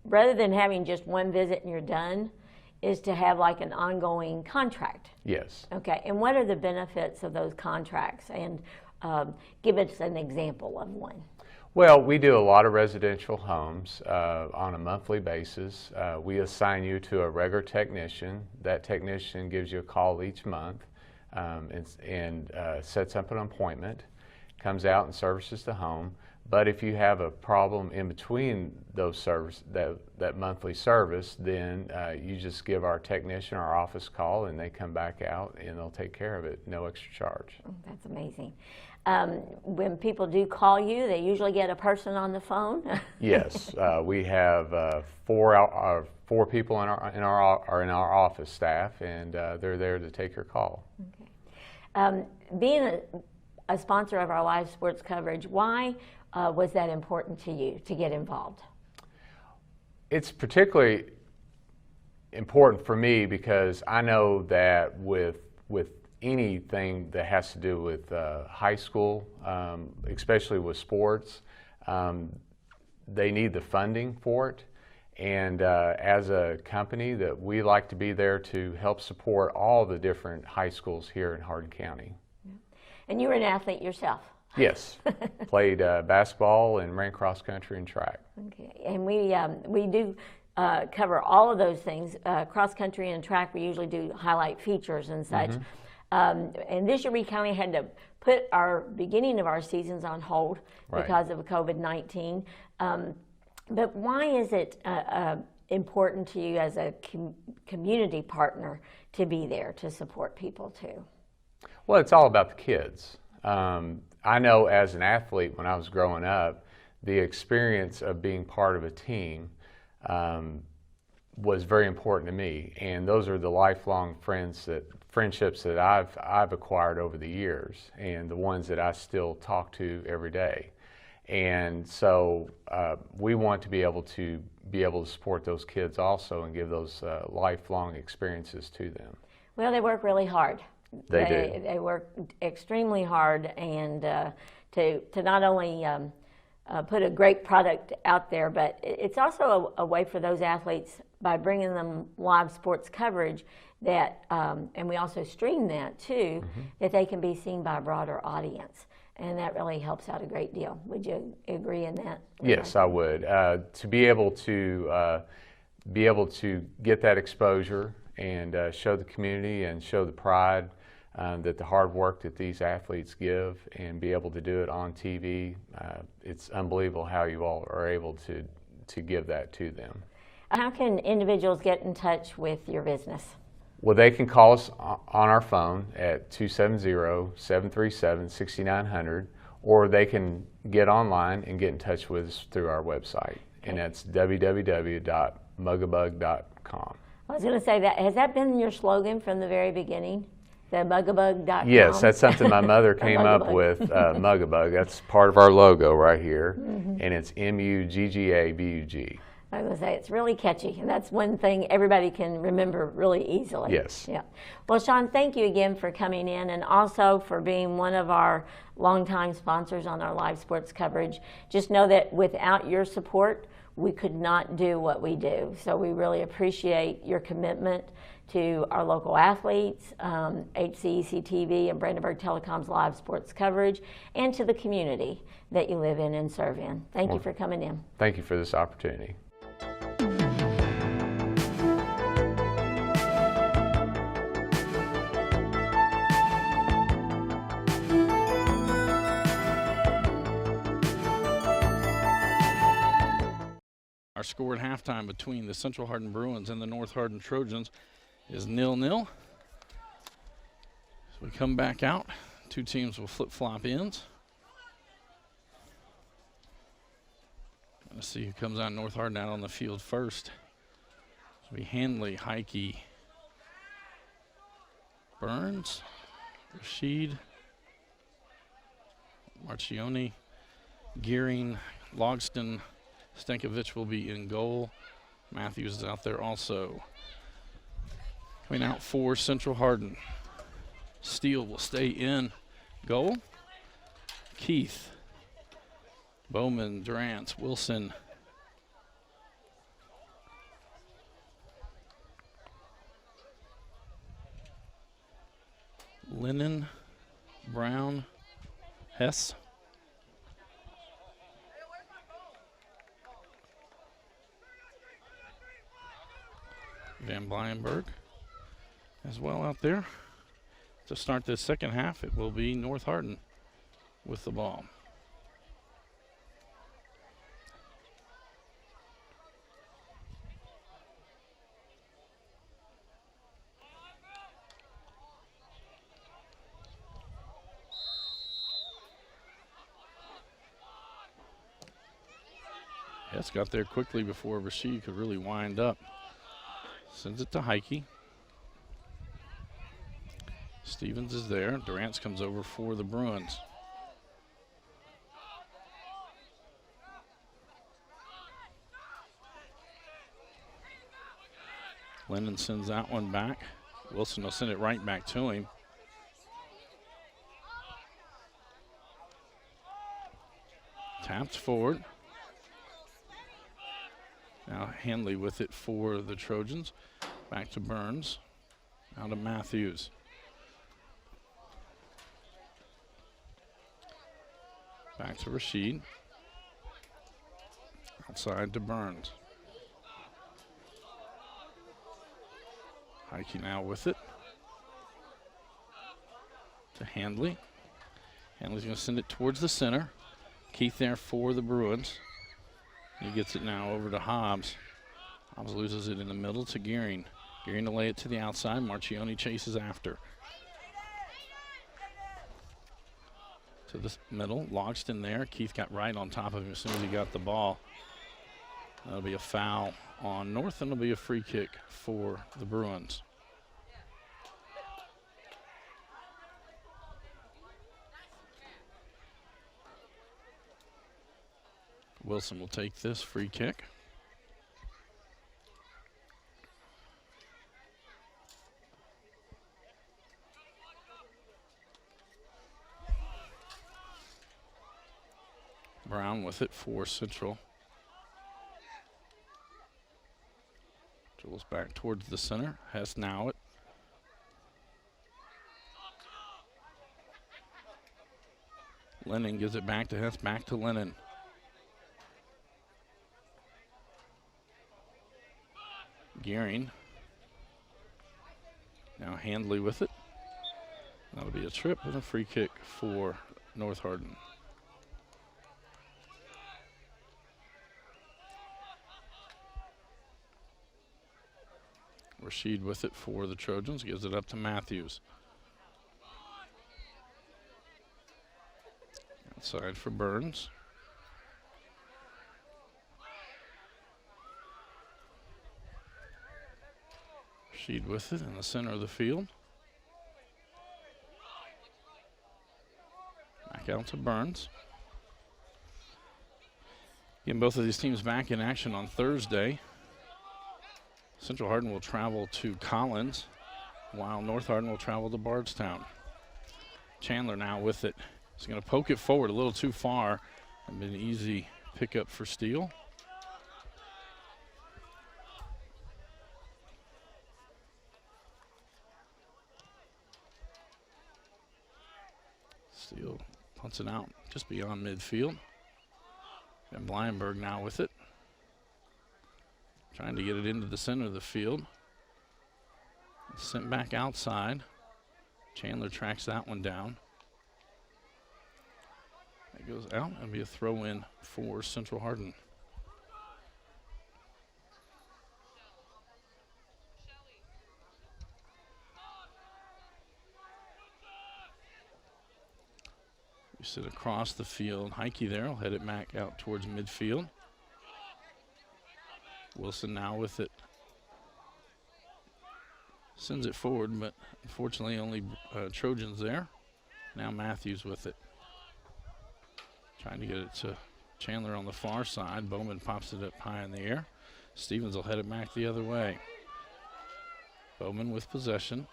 rather than having just one visit and you're done, is to have like an ongoing contract. Yes. Okay, and what are the benefits of those contracts? And give us an example of one. Well, we do a lot of residential homes on a monthly basis. We assign you to a regular technician. That technician gives you a call each month and sets up an appointment, comes out and services the home. But if you have a problem in between those that monthly service, then you just give our technician or our office call, and they come back out and they'll take care of it, no extra charge. Oh, that's amazing. When people do call you, they usually get a person on the phone. Yes, we have four people in our office staff, and they're there to take your call. Okay. Being a sponsor of our live sports coverage, why was that important to you to get involved? It's particularly important for me because I know that with anything that has to do with high school, especially with sports, they need the funding for it. And as a company, that we like to be there to help support all the different high schools here in Hardin County. And you were an athlete yourself. Yes, played basketball and ran cross country and track. Okay, and we do cover all of those things. Cross country and track, we usually do highlight features and such. And this year we kind of had to put our beginning of our seasons on hold because of COVID-19. But why is it important to you as a community partner to be there to support people too? Well, it's all about the kids. I know as an athlete, when I was growing up, the experience of being part of a team was very important to me, and those are the lifelong friendships that I've acquired over the years, and the ones that I still talk to every day. And so we want to be able to support those kids also and give those lifelong experiences to them. Well, they work really hard. They do. They work extremely hard, and to not only put a great product out there, but it's also a way for those athletes, by bringing them live sports coverage, that and we also stream that too, that they can be seen by a broader audience, and that really helps out a great deal. Would you agree in that? Yes, I would. To be able to get that exposure and show the community and show the pride that the hard work that these athletes give, and be able to do it on TV, it's unbelievable how you all are able to give that to them. How can individuals get in touch with your business? Well, they can call us on our phone at 270-737-6900, or they can get online and get in touch with us through our website, and that's www.mugabug.com. I was going to say, that has that been your slogan from the very beginning? The mugabug.com? Yes, that's something my mother came up with, Mugabug. That's part of our logo right here, and it's MUGGABUG. I was going to say, it's really catchy, and that's one thing everybody can remember really easily. Yes. Yeah. Well, Sean, thank you again for coming in, and also for being one of our longtime sponsors on our live sports coverage. Just know that without your support, we could not do what we do. So we really appreciate your commitment to our local athletes, HCEC-TV and Brandenburg Telecom's live sports coverage, and to the community that you live in and serve in. Thank you for coming in. Thank you for this opportunity. Our score at halftime between the Central Hardin Bruins and the North Hardin Trojans is 0-0. So we come back out. Two teams will flip-flop ends. Let's see who comes out. North Hardin out on the field first. It'll be Hanley, Heike, Burns, Rashid, Marcioni, Gearing, Logston, Stankovic will be in goal. Matthews is out there also. Coming out for Central Hardin. Steele will stay in goal. Keith, Bowman, Durant, Wilson, Lennon, Brown, Hess. Van Blyenberg as well out there. To start this second half, it will be North Hardin with the ball. Hess got there quickly before Rashid could really wind up. Sends it to Heike. Stevens is there. Durant comes over for the Bruins. Lennon sends that one back. Wilson will send it right back to him. Taps forward. Now Hanley with it for the Trojans. Back to Burns. Now to Matthews. Back to Rashid. Outside to Burns. Heike now with it. To Handley. Handley's going to send it towards the center. Keith there for the Bruins. He gets it now over to Hobbs. Hobbs loses it in the middle to Gearing. Gearing to lay it to the outside. Marchioni chases after. To the middle. Logston there. Keith got right on top of him as soon as he got the ball. That'll be a foul on North, and it'll be a free kick for the Bruins. Wilson will take this free kick. Brown with it for Central. Dribbles back towards the center. Hess now it. Lennon gives it back to Hess. Back to Lennon. Gearing. Now Handley with it. That'll be a trip and a free kick for North Hardin. Rashid with it for the Trojans. Gives it up to Matthews. Outside for Burns. Rashid with it in the center of the field. Back out to Burns. Again, both of these teams back in action on Thursday. Central Hardin will travel to Collins, while North Hardin will travel to Bardstown. Chandler now with it. He's going to poke it forward a little too far. And an easy pickup for Steele. Steele punts it out just beyond midfield. And Blyenberg now with it. Trying to get it into the center of the field. Sent back outside. Chandler tracks that one down. It goes out and be a throw in for Central Hardin. We sit across the field. Heike there will head it back out towards midfield. Wilson now with it. Sends it forward, but unfortunately only Trojans there. Now Matthews with it. Trying to get it to Chandler on the far side. Bowman pops it up high in the air. Stevens will head it back the other way. Bowman with possession.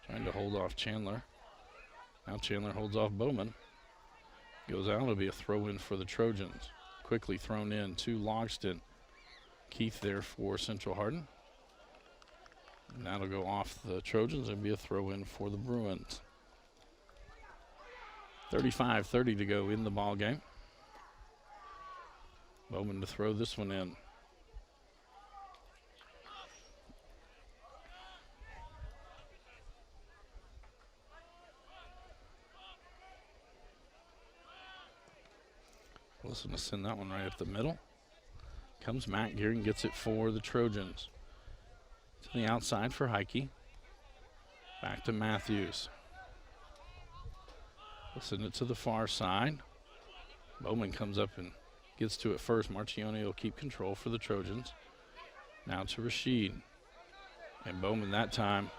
Trying to hold off Chandler. Now Chandler holds off Bowman. Goes out. It'll be a throw in for the Trojans. Quickly thrown in to Logston. Keith there for Central Hardin. And that'll go off the Trojans and be a throw in for the Bruins. 35-30 to go in the ball game. Bowman to throw this one in. Wilson to send that one right up the middle. Comes Matt Gearing, gets it for the Trojans. To the outside for Heike. Back to Matthews. We'll send it to the far side. Bowman comes up and gets to it first. Marchione will keep control for the Trojans. Now to Rashid. And Bowman that time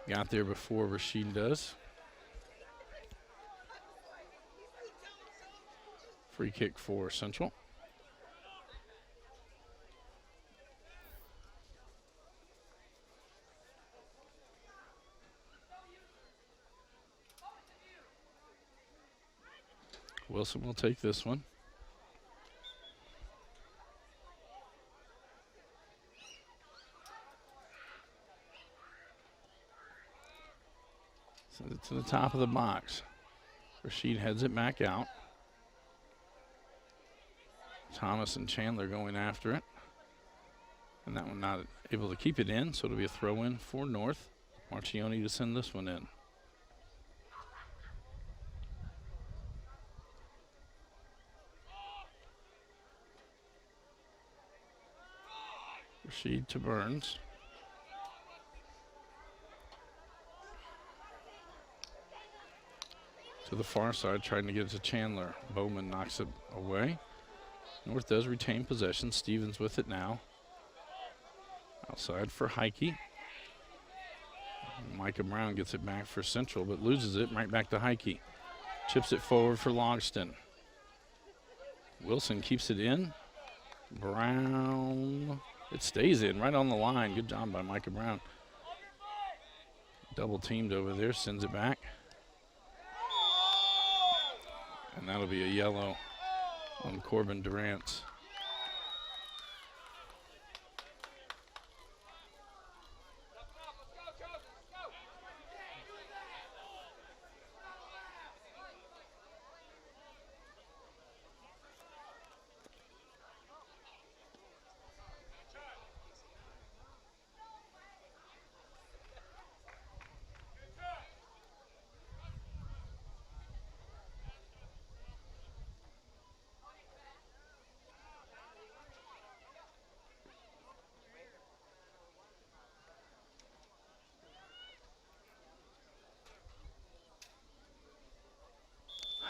got there before Rashid does. Free kick for Central. Wilson will take this one. Sends it to the top of the box. Rashid heads it back out. Thomas and Chandler going after it. And that one not able to keep it in, so it'll be a throw in for North. Marchione to send this one in. Rashid to Burns. To the far side, trying to get it to Chandler. Bowman knocks it away. North does retain possession. Stevens with it now. Outside for Heike. Micah Brown gets it back for Central, but loses it right back to Heike. Chips it forward for Logston. Wilson keeps it in. Brown. It stays in right on the line. Good job by Micah Brown. Double teamed over there. Sends it back. And that'll be a yellow on Corbin Durant.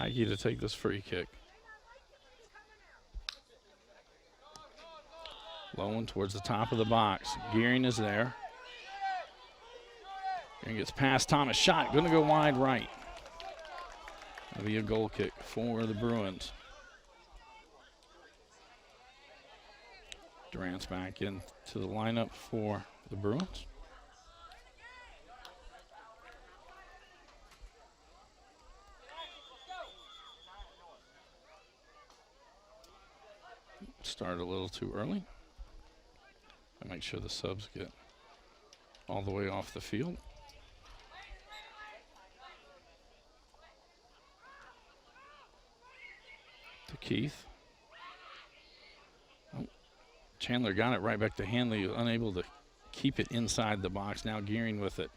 Heike to take this free kick. Low one towards the top of the box. Gearing is there. Gearing gets past Thomas. Shot. Going to go wide right. That'll be a goal kick for the Bruins. Durant's back into the lineup for the Bruins. Start a little too early. I make sure the subs get all the way off the field. To Keith. Oh, Chandler got it right back to Hanley, unable to keep it inside the box. Now Gearing with it.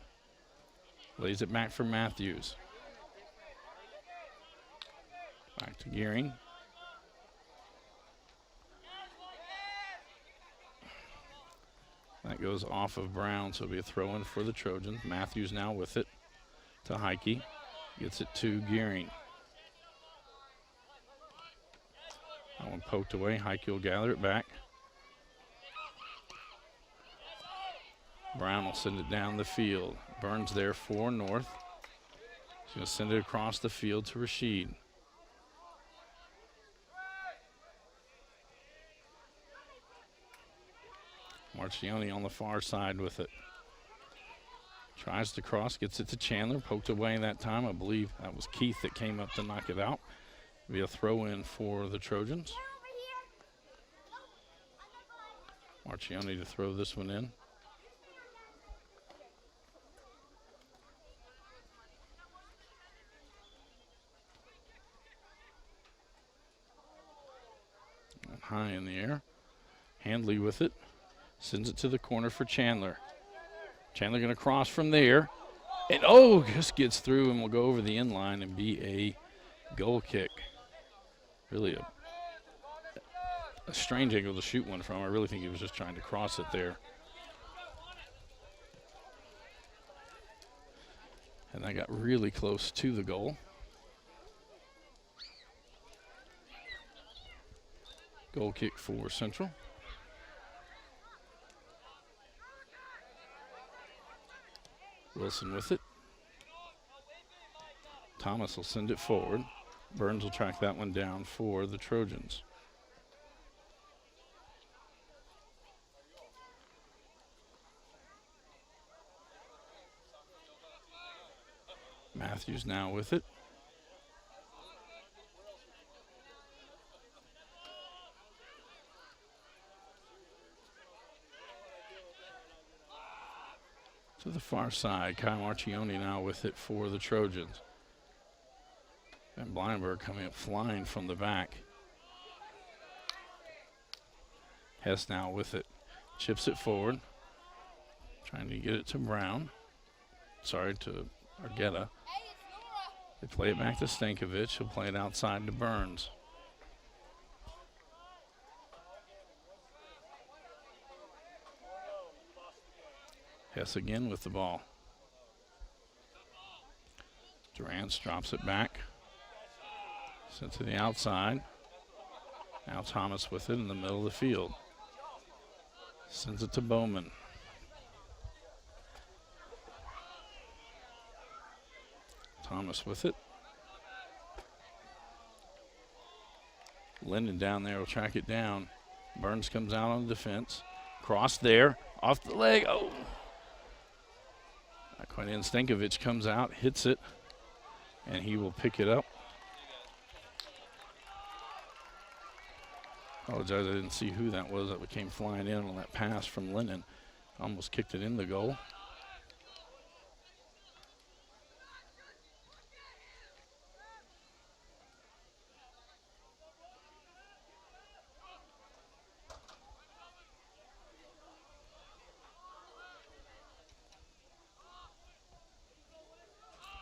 Lays it back for Matthews. Back to Gearing. That goes off of Brown, so it'll be a throw-in for the Trojans. Matthews now with it to Heike. Gets it to Gearing. That one poked away. Heike will gather it back. Brown will send it down the field. Burns there for North. He's going to send it across the field to Rashid. Marchione on the far side with it. Tries to cross, gets it to Chandler, poked away that time. I believe that was Keith that came up to knock it out. Be a throw-in for the Trojans. Marchione to throw this one in. high in the air. Handley with it. Sends it to the corner for Chandler. Chandler going to cross from there. And, oh, just gets through and will go over the end line and be a goal kick. Really a strange angle to shoot one from. I really think he was just trying to cross it there. And that got really close to the goal. Goal kick for Central. Wilson with it. Thomas will send it forward. Burns will track that one down for the Trojans. Matthews now with it. To the far side, Kyle Marchioni now with it for the Trojans. And Bleinberg coming up flying from the back. Hess now with it. Chips it forward. Trying to get it to Brown. Sorry, to Argueta. They play it back to Stankovic. He'll play it outside to Burns. Hess again with the ball. Durant drops it back. Sent to the outside. Now Thomas with it in the middle of the field. Sends it to Bowman. Thomas with it. Linden down there will track it down. Burns comes out on the defense. Cross there. Off the leg. Oh. Not quite in. Stankovic comes out, hits it, and he will pick it up. Apologize, I didn't see who that was that came flying in on that pass from Linden. Almost kicked it in the goal.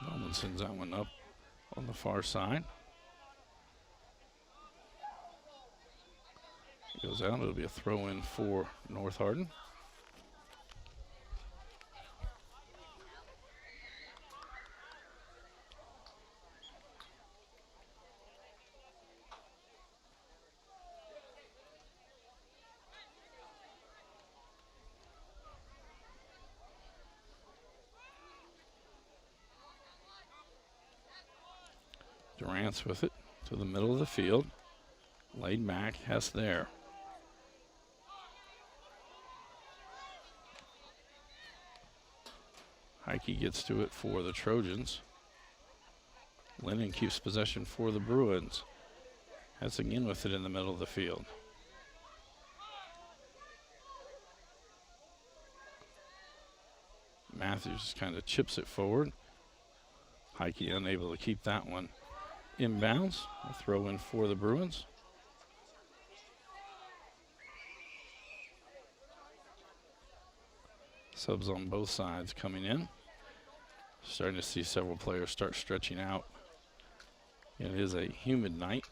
Bowman sends that one up on the far side. It goes out. It'll be a throw in for North Hardin. Durant's with it to the middle of the field. Laid back, Hess there. Heike gets to it for the Trojans. Linden keeps possession for the Bruins. Hess again with it in the middle of the field. Matthews kind of chips it forward. Heike unable to keep that one inbounds. A throw in for the Bruins. Subs on both sides coming in. Starting to see several players start stretching out. It is a humid night.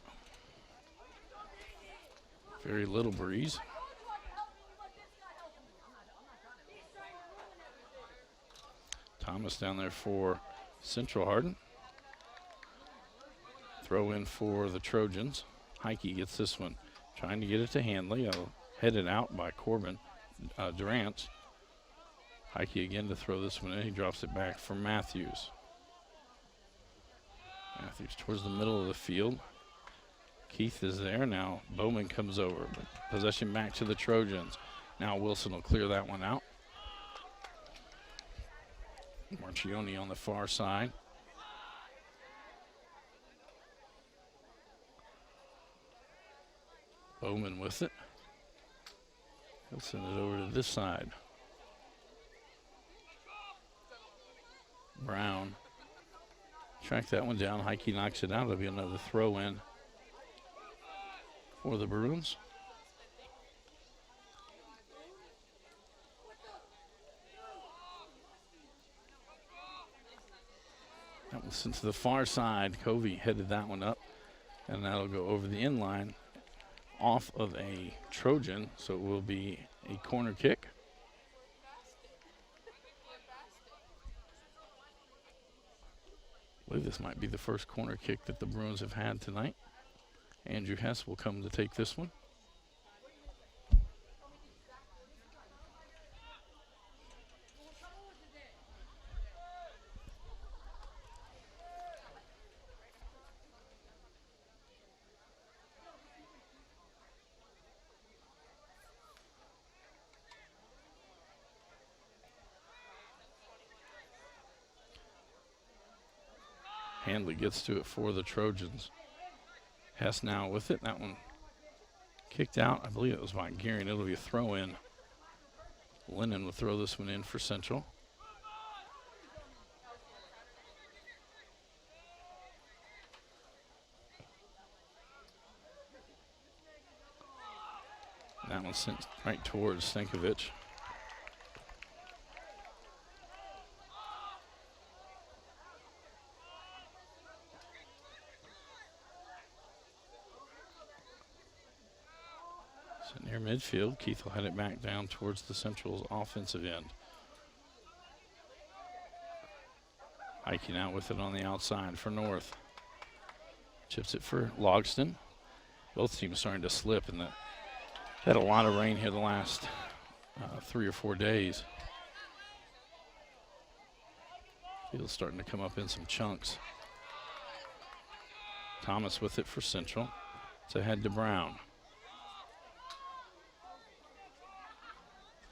Very little breeze. Thomas down there for Central Hardin. Throw in for the Trojans. Heike gets this one. Trying to get it to Handley. Headed out by Corbin. Durant. Heike again to throw this one in. He drops it back for Matthews. Matthews towards the middle of the field. Keith is there. Now Bowman comes over. Possession back to the Trojans. Now Wilson will clear that one out. Marchioni on the far side. Bowman with it. He'll send it over to this side. Brown. Track that one down. Heike knocks it out. It'll be another throw in for the Bruins. Sent to the far side. Covey headed that one up, and that'll go over the end line off of a Trojan, so it will be a corner kick. I believe this might be the first corner kick that the Bruins have had tonight. Andrew Hess will come to take this one. Handley gets to it for the Trojans. Hess now with it. That one kicked out. I believe it was by Gearing. It'll be a throw in. Lennon will throw this one in for Central. That one sent right towards Stankovic. Near midfield, Keith will head it back down towards the Central's offensive end. Hiking out with it on the outside for North. Chips it for Logston. Both teams starting to slip, and had a lot of rain here the last 3 or 4 days. Field's starting to come up in some chunks. Thomas with it for Central. It's ahead to Brown.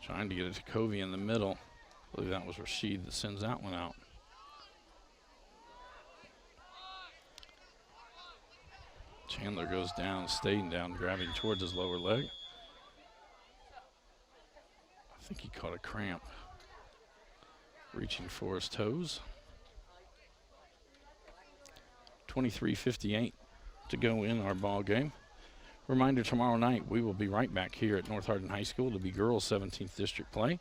Trying to get it to Covey in the middle. I believe that was Rashid that sends that one out. Chandler goes down, staying down, grabbing towards his lower leg. I think he caught a cramp. Reaching for his toes. 23:58 to go in our ball game. Reminder, tomorrow night we will be right back here at North Hardin High School to be girls 17th District play.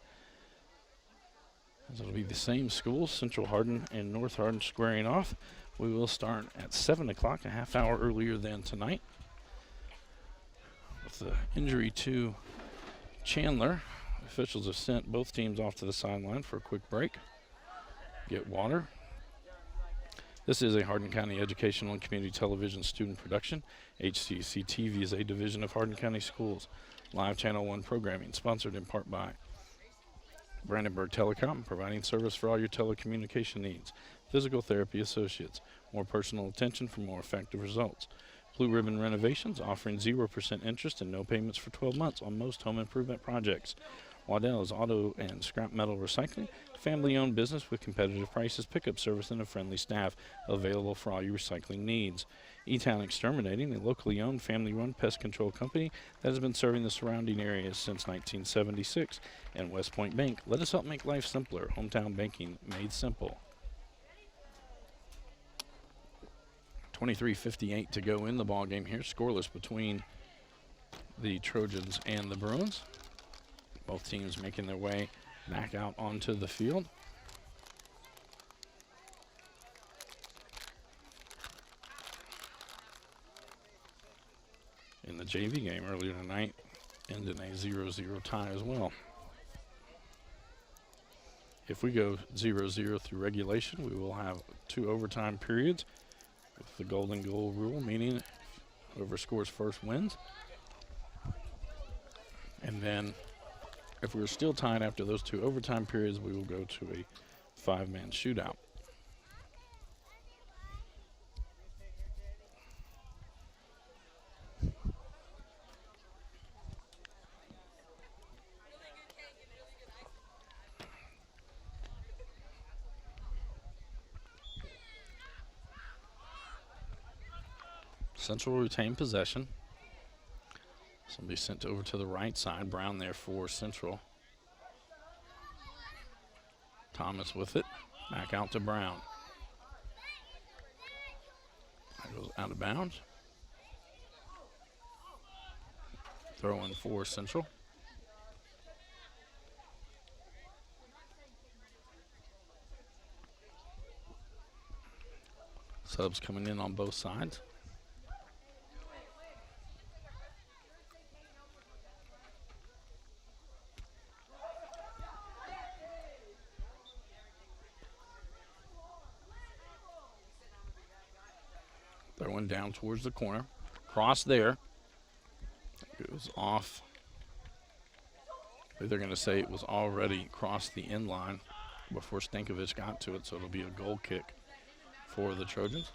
As it'll be the same schools, Central Hardin and North Hardin squaring off. We will start at 7 o'clock, a half hour earlier than tonight. With the injury to Chandler, officials have sent both teams off to the sideline for a quick break. Get water. This is a Hardin County Educational and Community Television student production. HCEC-TV is a division of Hardin County Schools. Live Channel 1 programming, sponsored in part by Brandenburg Telecom, providing service for all your telecommunication needs. Physical Therapy Associates, more personal attention for more effective results. Blue Ribbon Renovations, offering 0% interest and no payments for 12 months on most home improvement projects. Waddell's Auto and Scrap Metal Recycling, family-owned business with competitive prices, pickup service, and a friendly staff, available for all your recycling needs. E-Town Exterminating, a locally owned, family-run pest control company that has been serving the surrounding areas since 1976. And West Point Bank, let us help make life simpler. Hometown banking made simple. 23:58 to go in the ball game here. Scoreless between the Trojans and the Bruins. Both teams making their way back out onto the field. In the JV game earlier tonight, ended a 0-0 tie as well. If we go 0-0 through regulation, we will have 2 overtime periods with the golden goal rule, meaning whoever scores first wins. And then if we're still tied after those 2 overtime periods, we will go to a 5-man shootout. Central will retain possession. Somebody sent over to the right side. Brown there for Central. Thomas with it. Back out to Brown. That goes out of bounds. Throw in for Central. Subs coming in on both sides. Throwing down towards the corner. Cross there. Goes off. They're going to say it was already crossed the end line before Stankovic got to it, so it'll be a goal kick for the Trojans.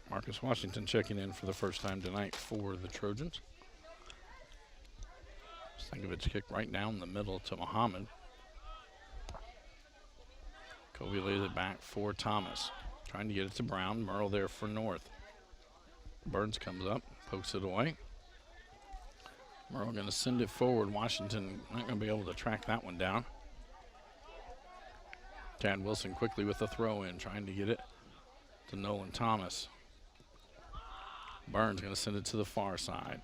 Marcus Washington checking in for the first time tonight for the Trojans. Stankovic kick right down the middle to Muhammad. Covey lays it back for Thomas. Trying to get it to Brown. Merle there for North. Burns comes up, pokes it away. Merle going to send it forward. Washington not going to be able to track that one down. Chad Wilson quickly with the throw in, trying to get it to Nolan Thomas. Burns going to send it to the far side.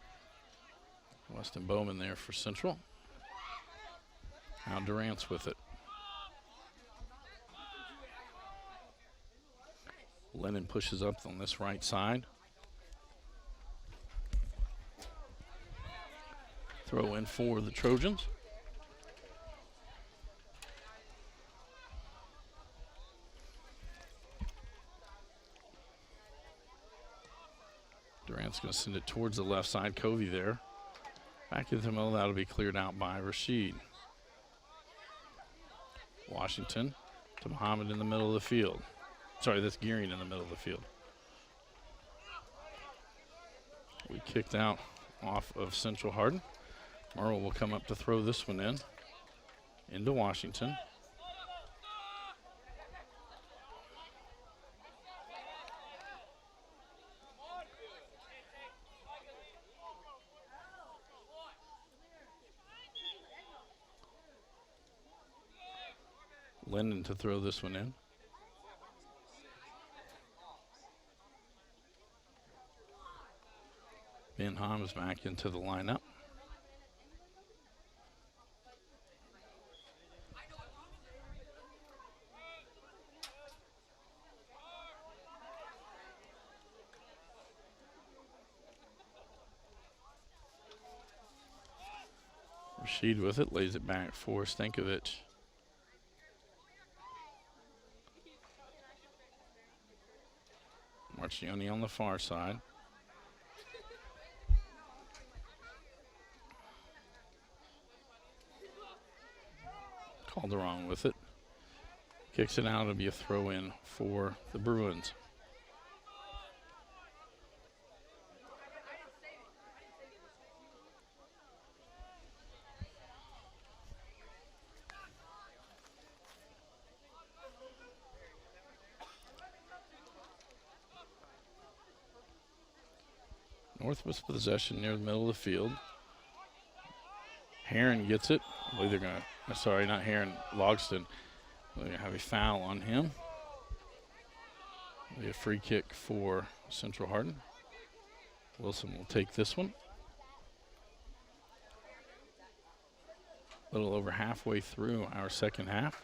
Weston Bowman there for Central. Now Durant's with it. Lennon pushes up on this right side. Throw in for the Trojans. Durant's going to send it towards the left side. Covey there. Back into the middle. That'll be cleared out by Rashid. Washington to Muhammad in the middle of the field. Sorry, that's Gearing in the middle of the field. We kicked out off of Central Hardin. Merle will come up to throw this one in. Into Washington. Lennon to throw this one in. Ben Hams back into the lineup. Rashid with it, lays it back for Stankovic. Marcioni on the far side. Calderon with it. Kicks it out. It'll be a throw in for the Bruins. North with possession near the middle of the field. Heron gets it. I believe they're going to, sorry, not Heron, Logston. They're going to have a foul on him. It'll be a free kick for Central Hardin. Wilson will take this one. A little over halfway through our second half.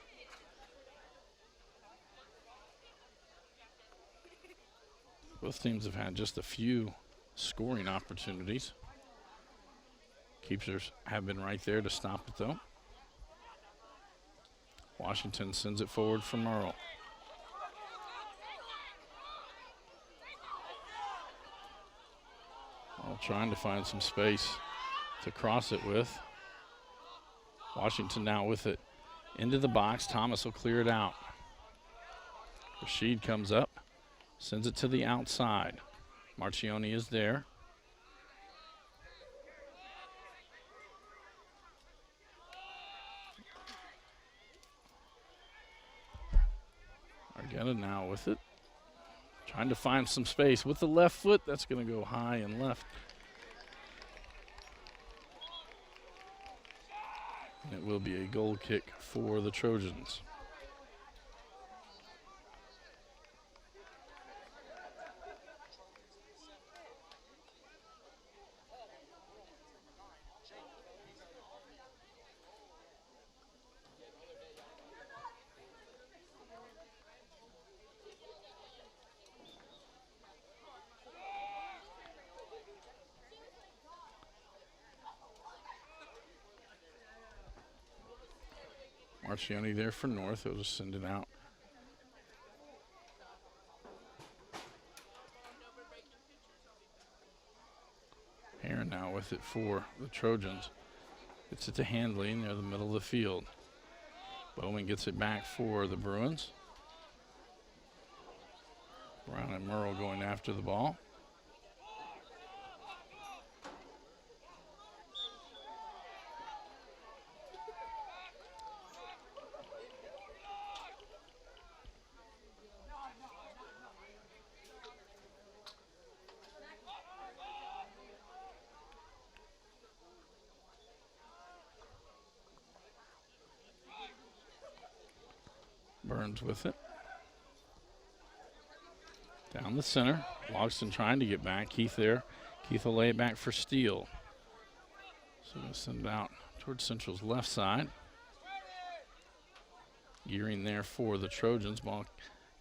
Both teams have had just a few scoring opportunities. Keepers have been right there to stop it, though. Washington sends it forward for Merle. Merle trying to find some space to cross it with. Washington now with it into the box. Thomas will clear it out. Rashid comes up, sends it to the outside. Marcioni is there. Argetta now with it. Trying to find some space with the left foot. That's going to go high and left. And it will be a goal kick for the Trojans. Marcioni there for North. He'll just send it out. Aaron now with it for the Trojans. Gets it to Handley near the middle of the field. Bowman gets it back for the Bruins. Brown and Merle going after the ball. Burns with it. Down the center. Logston trying to get back. Keith there. Keith will lay it back for Steele. So going to send it out towards Central's left side. Gearing there for the Trojans. Ball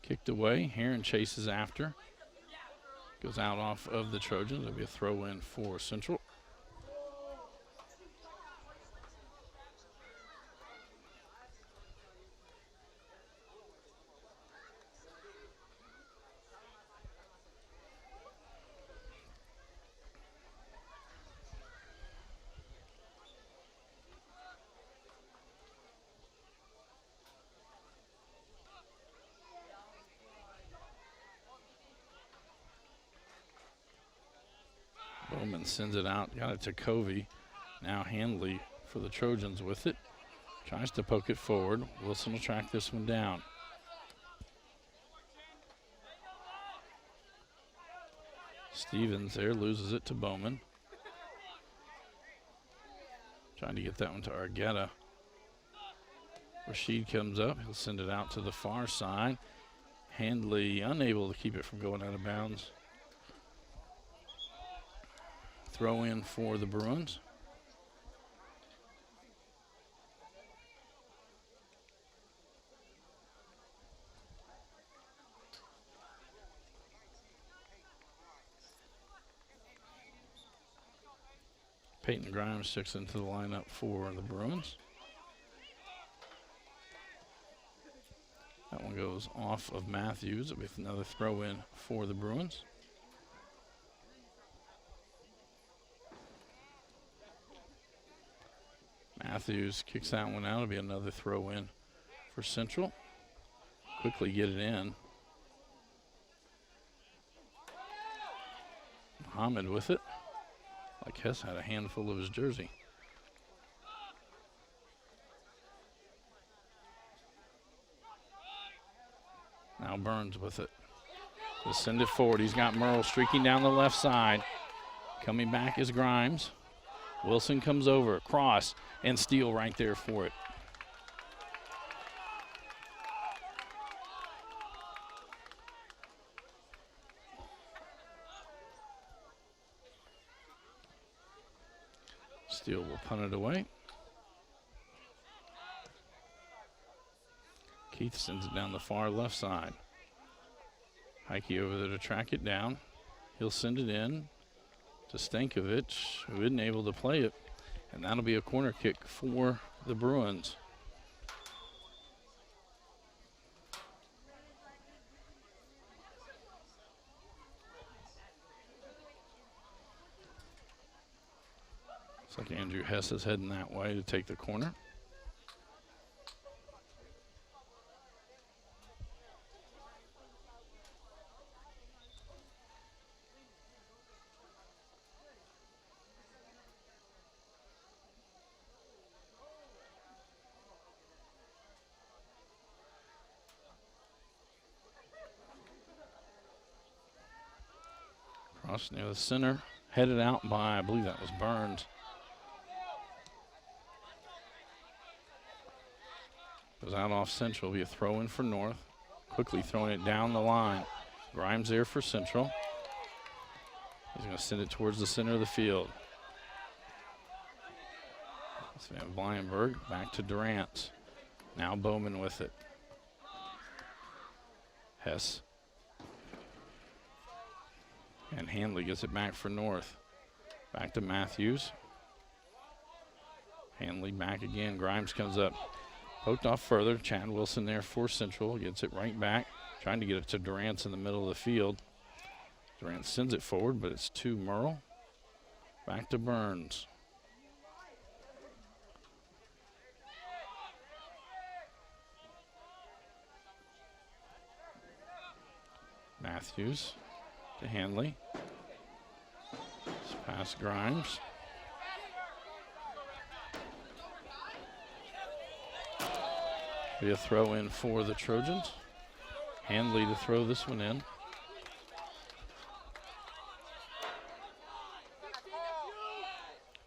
kicked away. Heron chases after. Goes out off of the Trojans. It'll be a throw in for Central. Bowman sends it out, got it to Covey. Now Handley for the Trojans with it. Tries to poke it forward. Wilson will track this one down. Stevens there loses it to Bowman. Trying to get that one to Argueta. Rashid comes up. He'll send it out to the far side. Handley unable to keep it from going out of bounds. Throw in for the Bruins. Peyton Grimes checks into the lineup for the Bruins. That one goes off of Matthews with another throw in for the Bruins. Matthews kicks that one out. It'll be another throw in for Central. Quickly get it in. Muhammad with it. Like Hess had a handful of his jersey. Now Burns with it. Let's send it forward. He's got Merle streaking down the left side. Coming back is Grimes. Wilson comes over, cross, and Steele right there for it. Steele will punt it away. Keith sends it down the far left side. Heike over there to track it down. He'll send it in to Stankovic, who isn't able to play it. And that'll be a corner kick for the Bruins. Looks like Andrew Hess is heading that way to take the corner. Cross near the center, headed out by, I believe that was Burns. Goes out off Central, be a throw in for North. Quickly throwing it down the line. Grimes there for Central. He's going to send it towards the center of the field. That's Van Blyenberg back to Durant. Now Bowman with it. Hess. And Handley gets it back for North. Back to Matthews. Handley back again. Grimes comes up. Poked off further. Chad Wilson there for Central. Gets it right back. Trying to get it to Durant's in the middle of the field. Durant sends it forward, but it's to Merle. Back to Burns. Matthews to Hanley. Pass Grimes. Be a throw in for the Trojans. Hanley to throw this one in.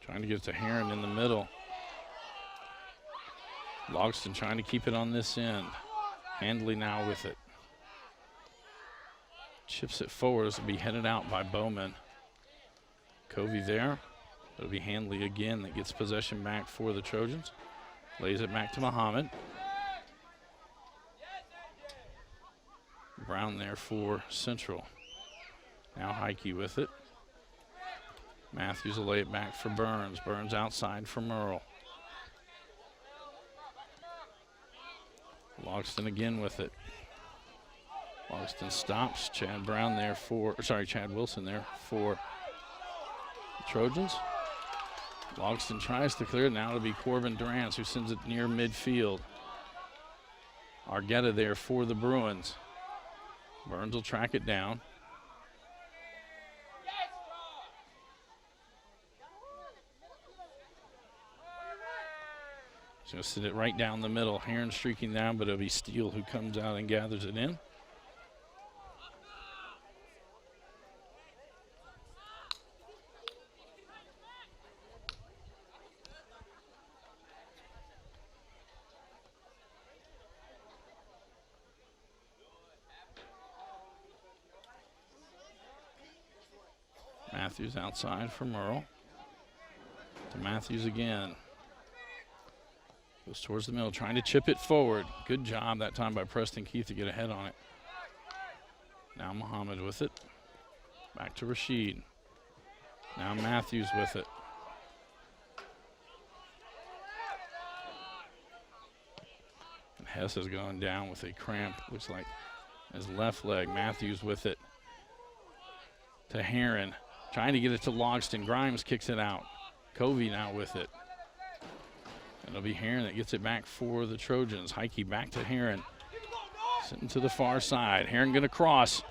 Trying to get it to Heron in the middle. Logston trying to keep it on this end. Handley now with it. Chips it forward. This will be headed out by Bowman. Covey there. It'll be Handley again that gets possession back for the Trojans. Lays it back to Muhammad. Brown there for Central. Now Heike with it. Matthews will lay it back for Burns. Burns outside for Merle. Logston again with it. Logston stops. Chad Wilson there for the Trojans. Logston tries to clear it. Now it'll be Corbin Durant who sends it near midfield. Argueta there for the Bruins. Burns will track it down. He's going to sit it right down the middle. Heron streaking down, but it'll be Steele who comes out and gathers it in. Matthews outside for Merle. To Matthews again. Goes towards the middle, trying to chip it forward. Good job that time by Preston Keith to get ahead on it. Now Muhammad with it. Back to Rashid. Now Matthews with it. And Hess has gone down with a cramp. Looks like his left leg. Matthews with it. To Heron. Trying to get it to Logston. Grimes kicks it out. Covey now with it. And it'll be Heron that gets it back for the Trojans. Heike back to Heron. Sitting to the far side. Heron going to cross.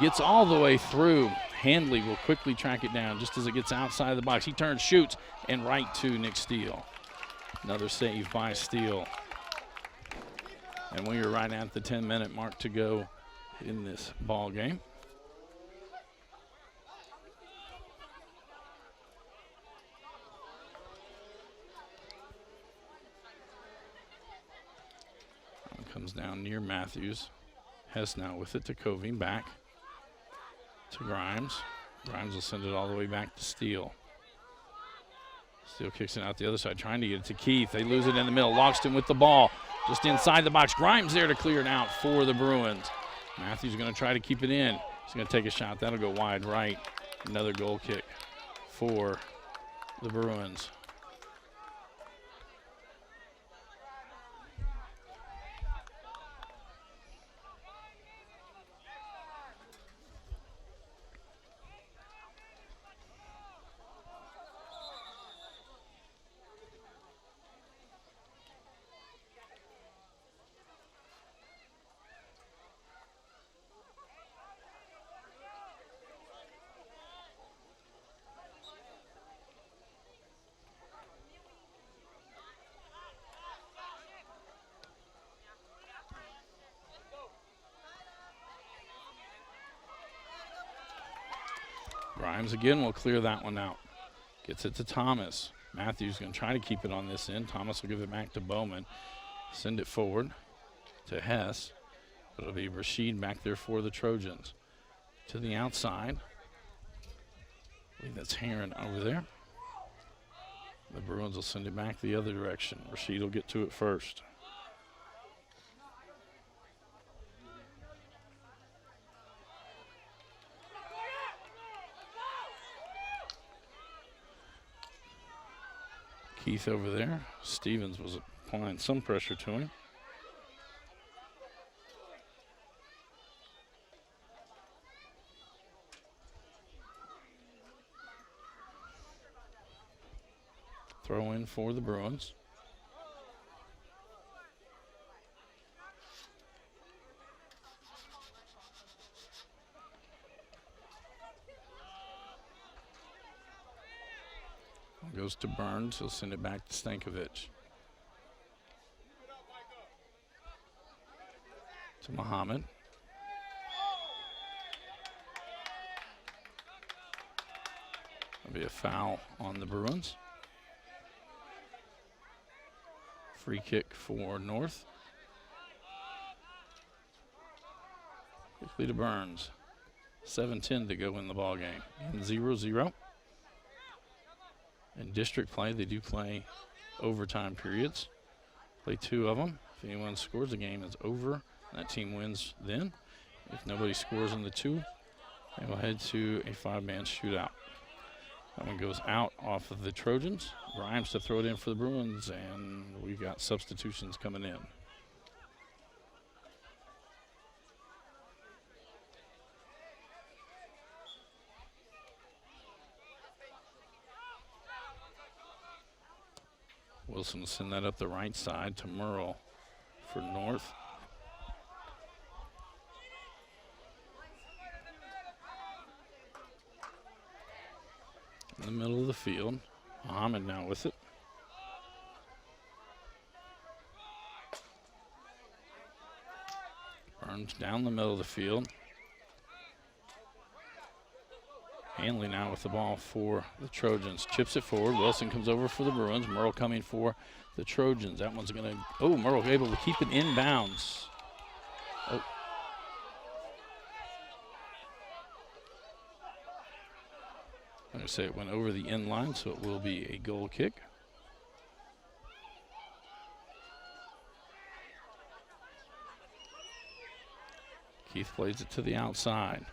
Gets all the way through. Handley will quickly track it down just as it gets outside the box. He turns, shoots, and right to Nick Steele. Another save by Steele. And we are right at the 10-minute mark to go in this ball game. Comes down near Matthews. Hess now with it to Covey. Back to Grimes. Grimes will send it all the way back to Steele. Steele kicks it out the other side, trying to get it to Keith. They lose it in the middle. Logston with the ball. Just inside the box. Grimes there to clear it out for the Bruins. Matthews going to try to keep it in. He's going to take a shot. That'll go wide right. Another goal kick for the Bruins. Grimes again will clear that one out. Gets it to Thomas. Matthews going to try to keep it on this end. Thomas will give it back to Bowman. Send it forward to Hess. But it'll be Rashid back there for the Trojans. To the outside. I believe that's Heron over there. The Bruins will send it back the other direction. Rashid will get to it first. Keith over there. Stevens was applying some pressure to him. Throw in for the Bruins. Goes to Burns. He'll send it back to Stankovic. To Muhammad. That'll be a foul on the Bruins. Free kick for North. Quickly to Burns. 7:10 to go in the ball game. And 0-0. In district play, they do play overtime periods. Play 2 of them. If anyone scores, the game is over. That team wins then. If nobody scores in the 2, they will head to a 5-man shootout. That one goes out off of the Trojans. Grimes to throw it in for the Bruins, and we've got substitutions coming in. Wilson will send that up the right side to Merle for North. In the middle of the field. Muhammad now with it. Burns down the middle of the field. Hanley now with the ball for the Trojans. Chips it forward. Wilson comes over for the Bruins. Merle coming for the Trojans. That one's going to, oh, Merle able to keep it in bounds. Oh. I'm going to say it went over the end line, so it will be a goal kick. Keith plays it to the outside.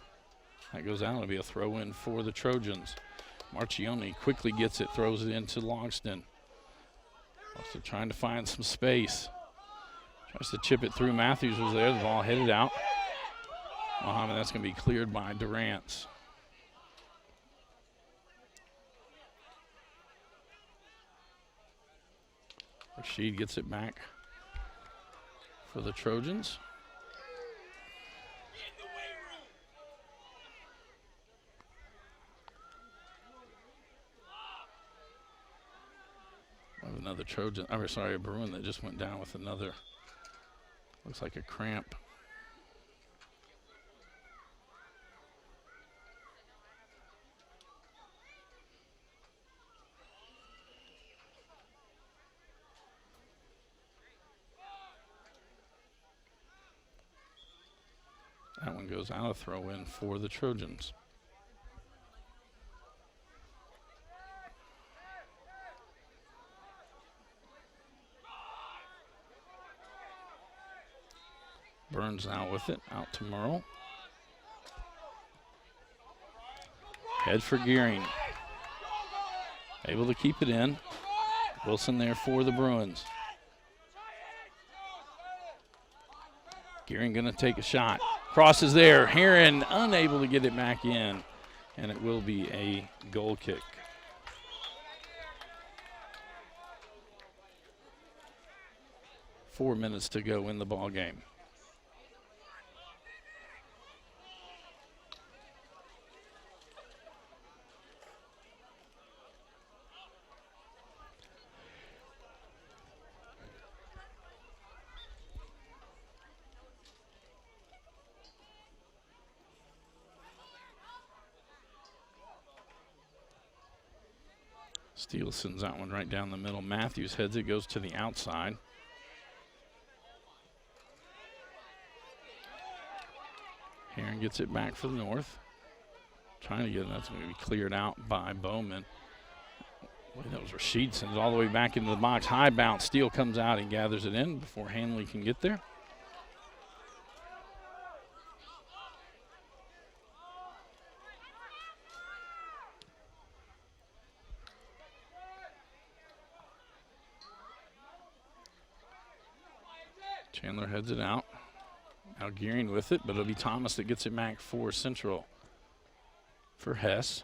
That goes out. It'll be a throw in for the Trojans. Marchione quickly gets it, throws it into Longston. Also trying to find some space. Tries to chip it through. Matthews was there. The ball headed out. Muhammad, that's going to be cleared by Durant. Rashid gets it back for the Trojans. Another Trojan, I'm sorry, a Bruin that just went down with another, looks like a cramp. That one goes out, a throw in for the Trojans. Burns now with it, out to Merle. Head for Gearing. Able to keep it in. Wilson there for the Bruins. Gearing going to take a shot. Crosses there. Heron unable to get it back in, and it will be a goal kick. Four minutes to go in the ball game. Steele sends that one right down the middle. Matthews heads it, goes to the outside. Heron gets it back for the North. Trying to get it, that's going to be cleared out by Bowman. Boy, that was Rashid, sends it all the way back into the box. High bounce, Steele comes out and gathers it in before Hanley can get there. Chandler heads it out. Now Gearing with it, but it'll be Thomas that gets it back for Central. For Hess.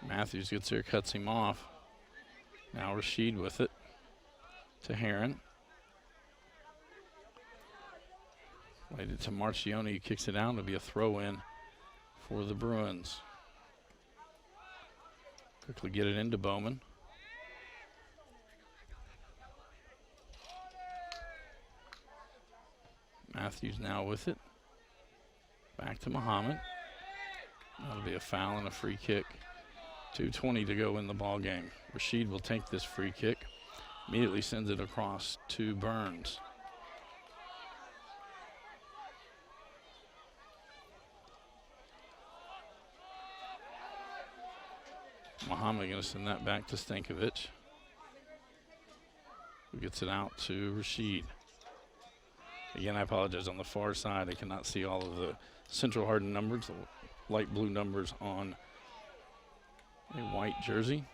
Matthews gets there, cuts him off. Now Rashid with it to Heron. Laid it to Marcioni, he kicks it out. It'll be a throw-in for the Bruins. Quickly get it into Bowman. Matthews now with it. Back to Muhammad. That'll be a foul and a free kick. 2:20 to go in the ball game. Rashid will take this free kick. Immediately sends it across to Burns. Muhammad going to send that back to Stankovic, who gets it out to Rashid. Again, I apologize. On the far side, I cannot see all of the Central Hardin numbers, the light blue numbers on a white jersey.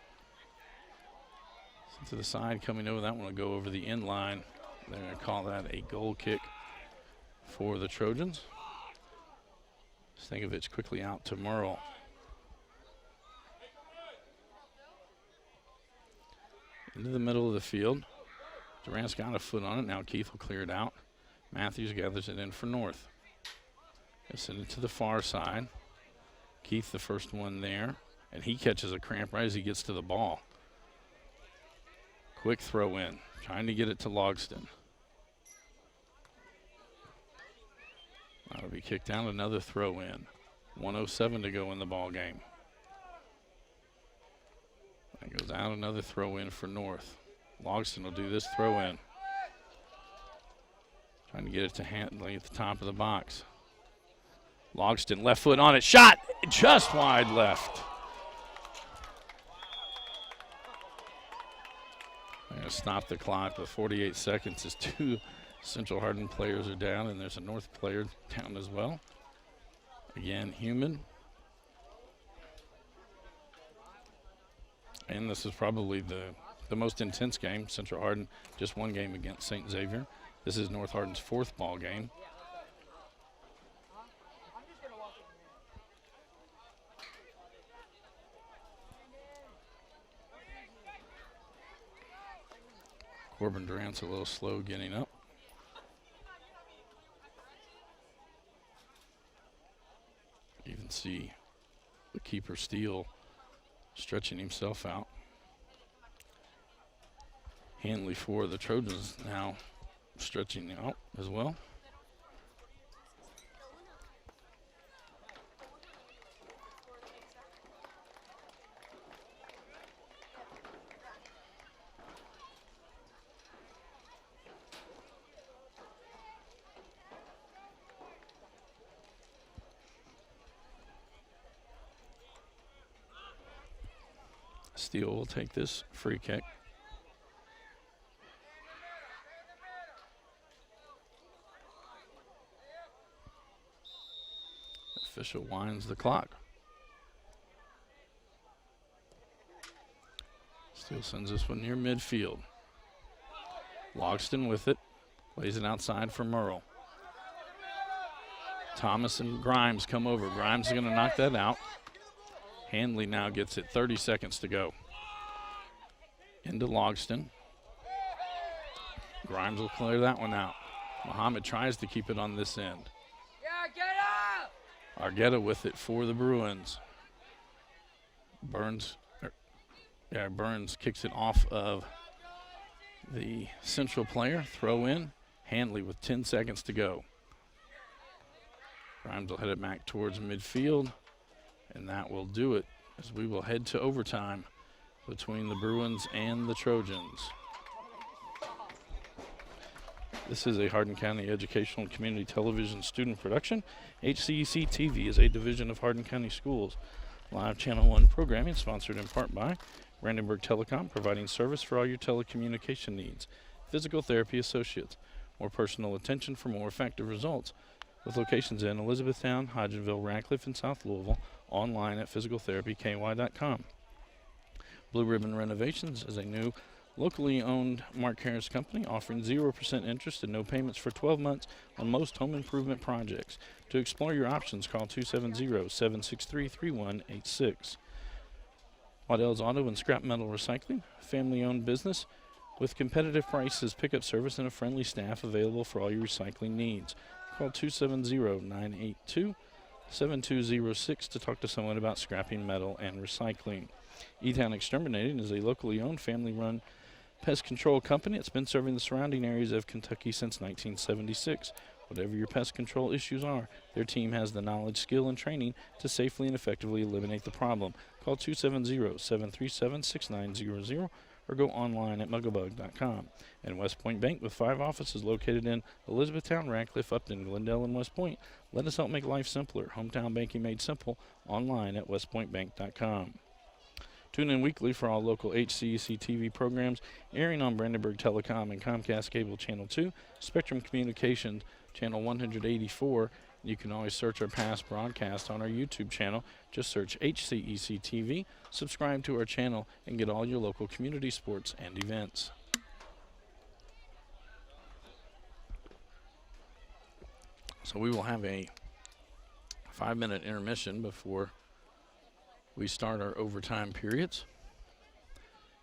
So to the side, coming over, that one will go over the end line. They're going to call that a goal kick for the Trojans. Stankovic quickly out to Merle. Into the middle of the field. Durant's got a foot on it. Now Keith will clear it out. Matthews gathers it in for North. He'll send it to the far side. Keith the first one there. And he catches a cramp right as he gets to the ball. Quick throw in. Trying to get it to Logston. That'll be kicked out. Another throw in. 1:07 to go in the ball game. That goes out, another throw in for North. Logston will do this throw in. Trying to get it to Hanley at the top of the box. Logston left foot on it, shot just wide left. They're going to stop the clock with 48 seconds as two Central Hardin players are down, and there's a North player down as well. Again, Human. And this is probably the most intense game. Central Hardin just one game against St. Xavier. This is North Hardin's fourth ball game. Corbin Durant's a little slow getting up. You can see the keeper Steele stretching himself out. Hanley for the Trojans now stretching out as well. Steele will take this free kick. Official winds the clock. Steele sends this one near midfield. Logston with it. Plays it outside for Merle. Thomas and Grimes come over. Grimes is going to knock that out. Hanley now gets it. 30 seconds to go. Into Logston. Grimes will clear that one out. Muhammad tries to keep it on this end. Argueta with it for the Bruins. Burns kicks it off of the Central player. Throw in. Hanley with 10 seconds to go. Grimes will head it back towards midfield, and that will do it as we will head to overtime between the Bruins and the Trojans. This is a Hardin County Educational and Community Television student production. HCEC-TV is a division of Hardin County Schools. Live Channel 1 programming sponsored in part by Brandenburg Telecom, providing service for all your telecommunication needs. Physical Therapy Associates, more personal attention for more effective results. With locations in Elizabethtown, Hodgenville, Radcliffe, and South Louisville, online at physicaltherapyky.com. Blue Ribbon Renovations is a new Locally owned Mark Harris Company, offering 0% interest and no payments for 12 months on most home improvement projects. To explore your options, call 270-763-3186. Waddell's Auto and Scrap Metal Recycling, family-owned business with competitive prices, pickup service, and a friendly staff available for all your recycling needs. Call 270-982-7206 to talk to someone about scrapping metal and recycling. E-Town Exterminating is a locally owned, family-run pest control company. It's been serving the surrounding areas of Kentucky since 1976. Whatever your pest control issues are, their team has the knowledge, skill, and training to safely and effectively eliminate the problem. Call 270-737-6900 or go online at mugglebug.com. And West Point Bank, with 5 offices located in Elizabethtown, Radcliffe, Upton, Glendale, and West Point. Let us help make life simpler. Hometown banking made simple. Online at westpointbank.com. Tune in weekly for all local HCEC-TV programs airing on Brandenburg Telecom and Comcast Cable Channel 2, Spectrum Communications Channel 184. You can always search our past broadcasts on our YouTube channel. Just search HCEC-TV, subscribe to our channel, and get all your local community sports and events. So we will have a 5-minute intermission before we start our overtime periods.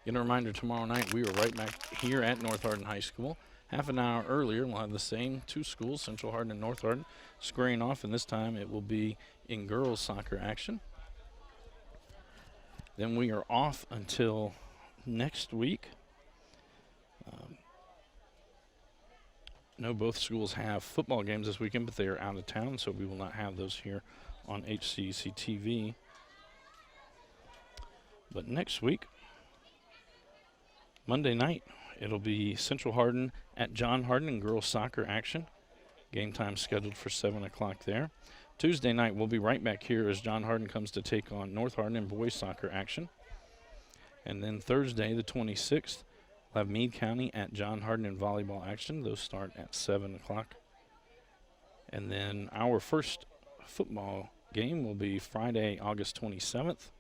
Get a reminder, tomorrow night we are right back here at North Hardin High School. Half an hour earlier, we'll have the same 2 schools, Central Hardin and North Hardin, squaring off, and this time it will be in girls soccer action. Then we are off until next week. No, both schools have football games this weekend, but they are out of town, so we will not have those here on HCEC-TV. But next week, Monday night, it'll be Central Hardin at John Hardin in girls soccer action. Game time scheduled for 7 o'clock there. Tuesday night, we'll be right back here as John Hardin comes to take on North Hardin in boys soccer action. And then Thursday, the 26th, we'll have Meade County at John Hardin in volleyball action. Those start at 7 o'clock. And then our first football game will be Friday, August 27th,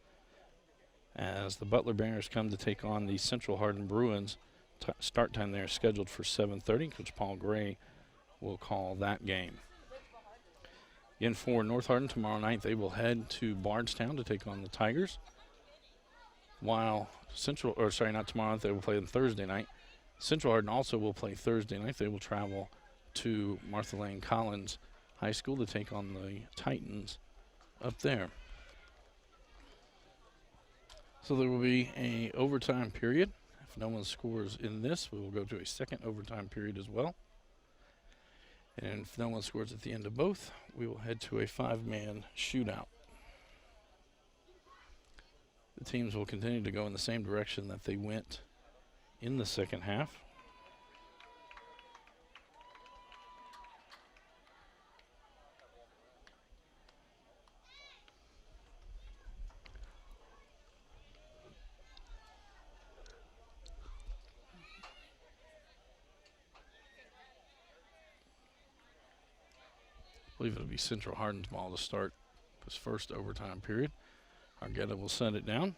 as the Butler Bears come to take on the Central Hardin Bruins. Start time there is scheduled for 7:30. Coach Paul Gray will call that game. Again, for North Hardin tomorrow night, they will head to Bardstown to take on the Tigers. While not tomorrow night, they will play on Thursday night. Central Hardin also will play Thursday night. They will travel to Martha Lane Collins High School to take on the Titans up there. So there will be an overtime period. If no one scores in this, we will go to a second overtime period as well. And if no one scores at the end of both, we will head to a 5-man shootout. The teams will continue to go in the same direction that they went in the second half. I believe it'll be Central Hardin's ball to start this first overtime period. Argetta will send it down.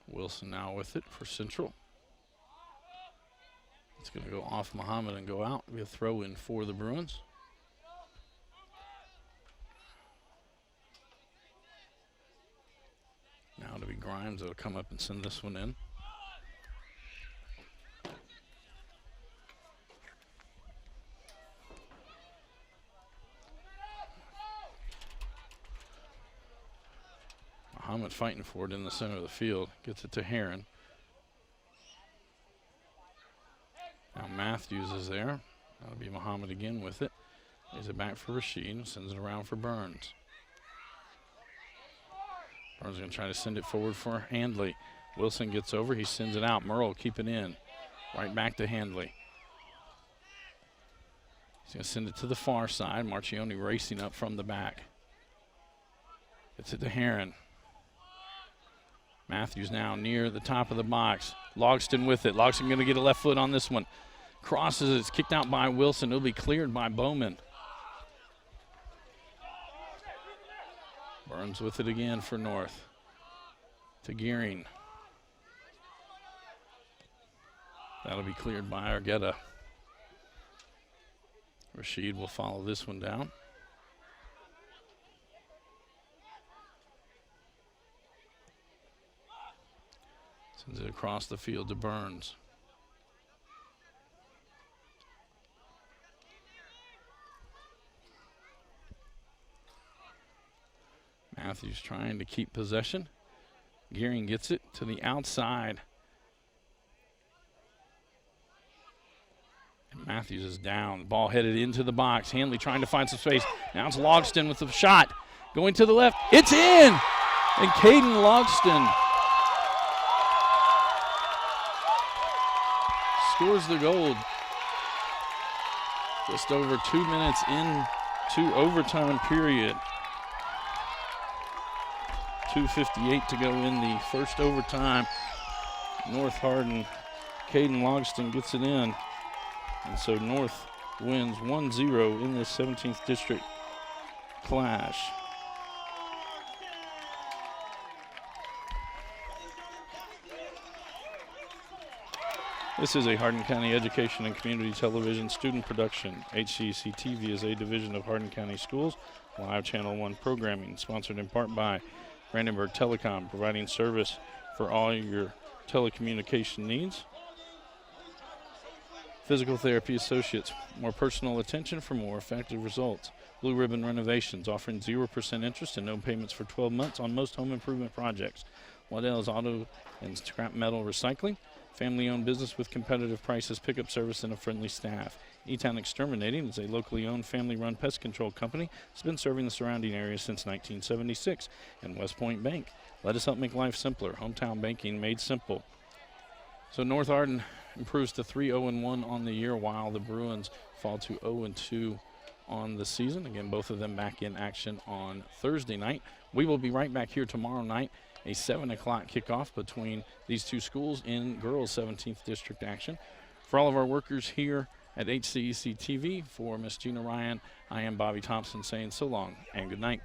Wilson now with it for Central. It's going to go off Muhammad and go out. It'll be a throw in for the Bruins. Now it'll be Grimes that'll come up and send this one in. Muhammad fighting for it in the center of the field. Gets it to Heron. Now Matthews is there. That'll be Muhammad again with it. Lays it back for Rashid. Sends it around for Burns. Burns going to try to send it forward for Handley. Wilson gets over. He sends it out. Merle keep it in. Right back to Handley. He's going to send it to the far side. Marchione racing up from the back. Gets it to Heron. Matthews now near the top of the box. Logston with it. Logston going to get a left foot on this one. Crosses it. It's kicked out by Wilson. It'll be cleared by Bowman. Burns with it again for North. To Gearing. That'll be cleared by Argueta. Rashid will follow this one down. Sends it across the field to Burns. Matthews trying to keep possession. Gearing gets it to the outside. And Matthews is down. The ball headed into the box. Hanley trying to find some space. Now it's Logston with the shot. Going to the left. It's in! And Caden Logston scores the goal. Just over 2 minutes into overtime period. 2:58 to go in the first overtime. North Hardin, Caden Logston gets it in. And so North wins 1-0 in this 17th district clash. This is a Hardin County Education and Community Television student production. HCEC-TV is a division of Hardin County Schools. Live Channel 1 programming, sponsored in part by Brandenburg Telecom, providing service for all your telecommunication needs. Physical Therapy Associates, more personal attention for more effective results. Blue Ribbon Renovations, offering 0% interest and no payments for 12 months on most home improvement projects. Waddell's Auto and Scrap Metal Recycling, family-owned business with competitive prices, pickup service, and a friendly staff. E-Town Exterminating is a locally owned, family-run pest control company that's been serving the surrounding area since 1976. And West Point Bank, let us help make life simpler. Hometown banking made simple. So North Hardin improves to 3-0-1 on the year, while the Bruins fall to 0-2 on the season. Again, both of them back in action on Thursday night. We will be right back here tomorrow night, a 7 o'clock kickoff between these two schools in girls 17th district action. For all of our workers here at HCEC-TV, for Miss Gina Ryan, I am Bobby Thompson saying so long and good night.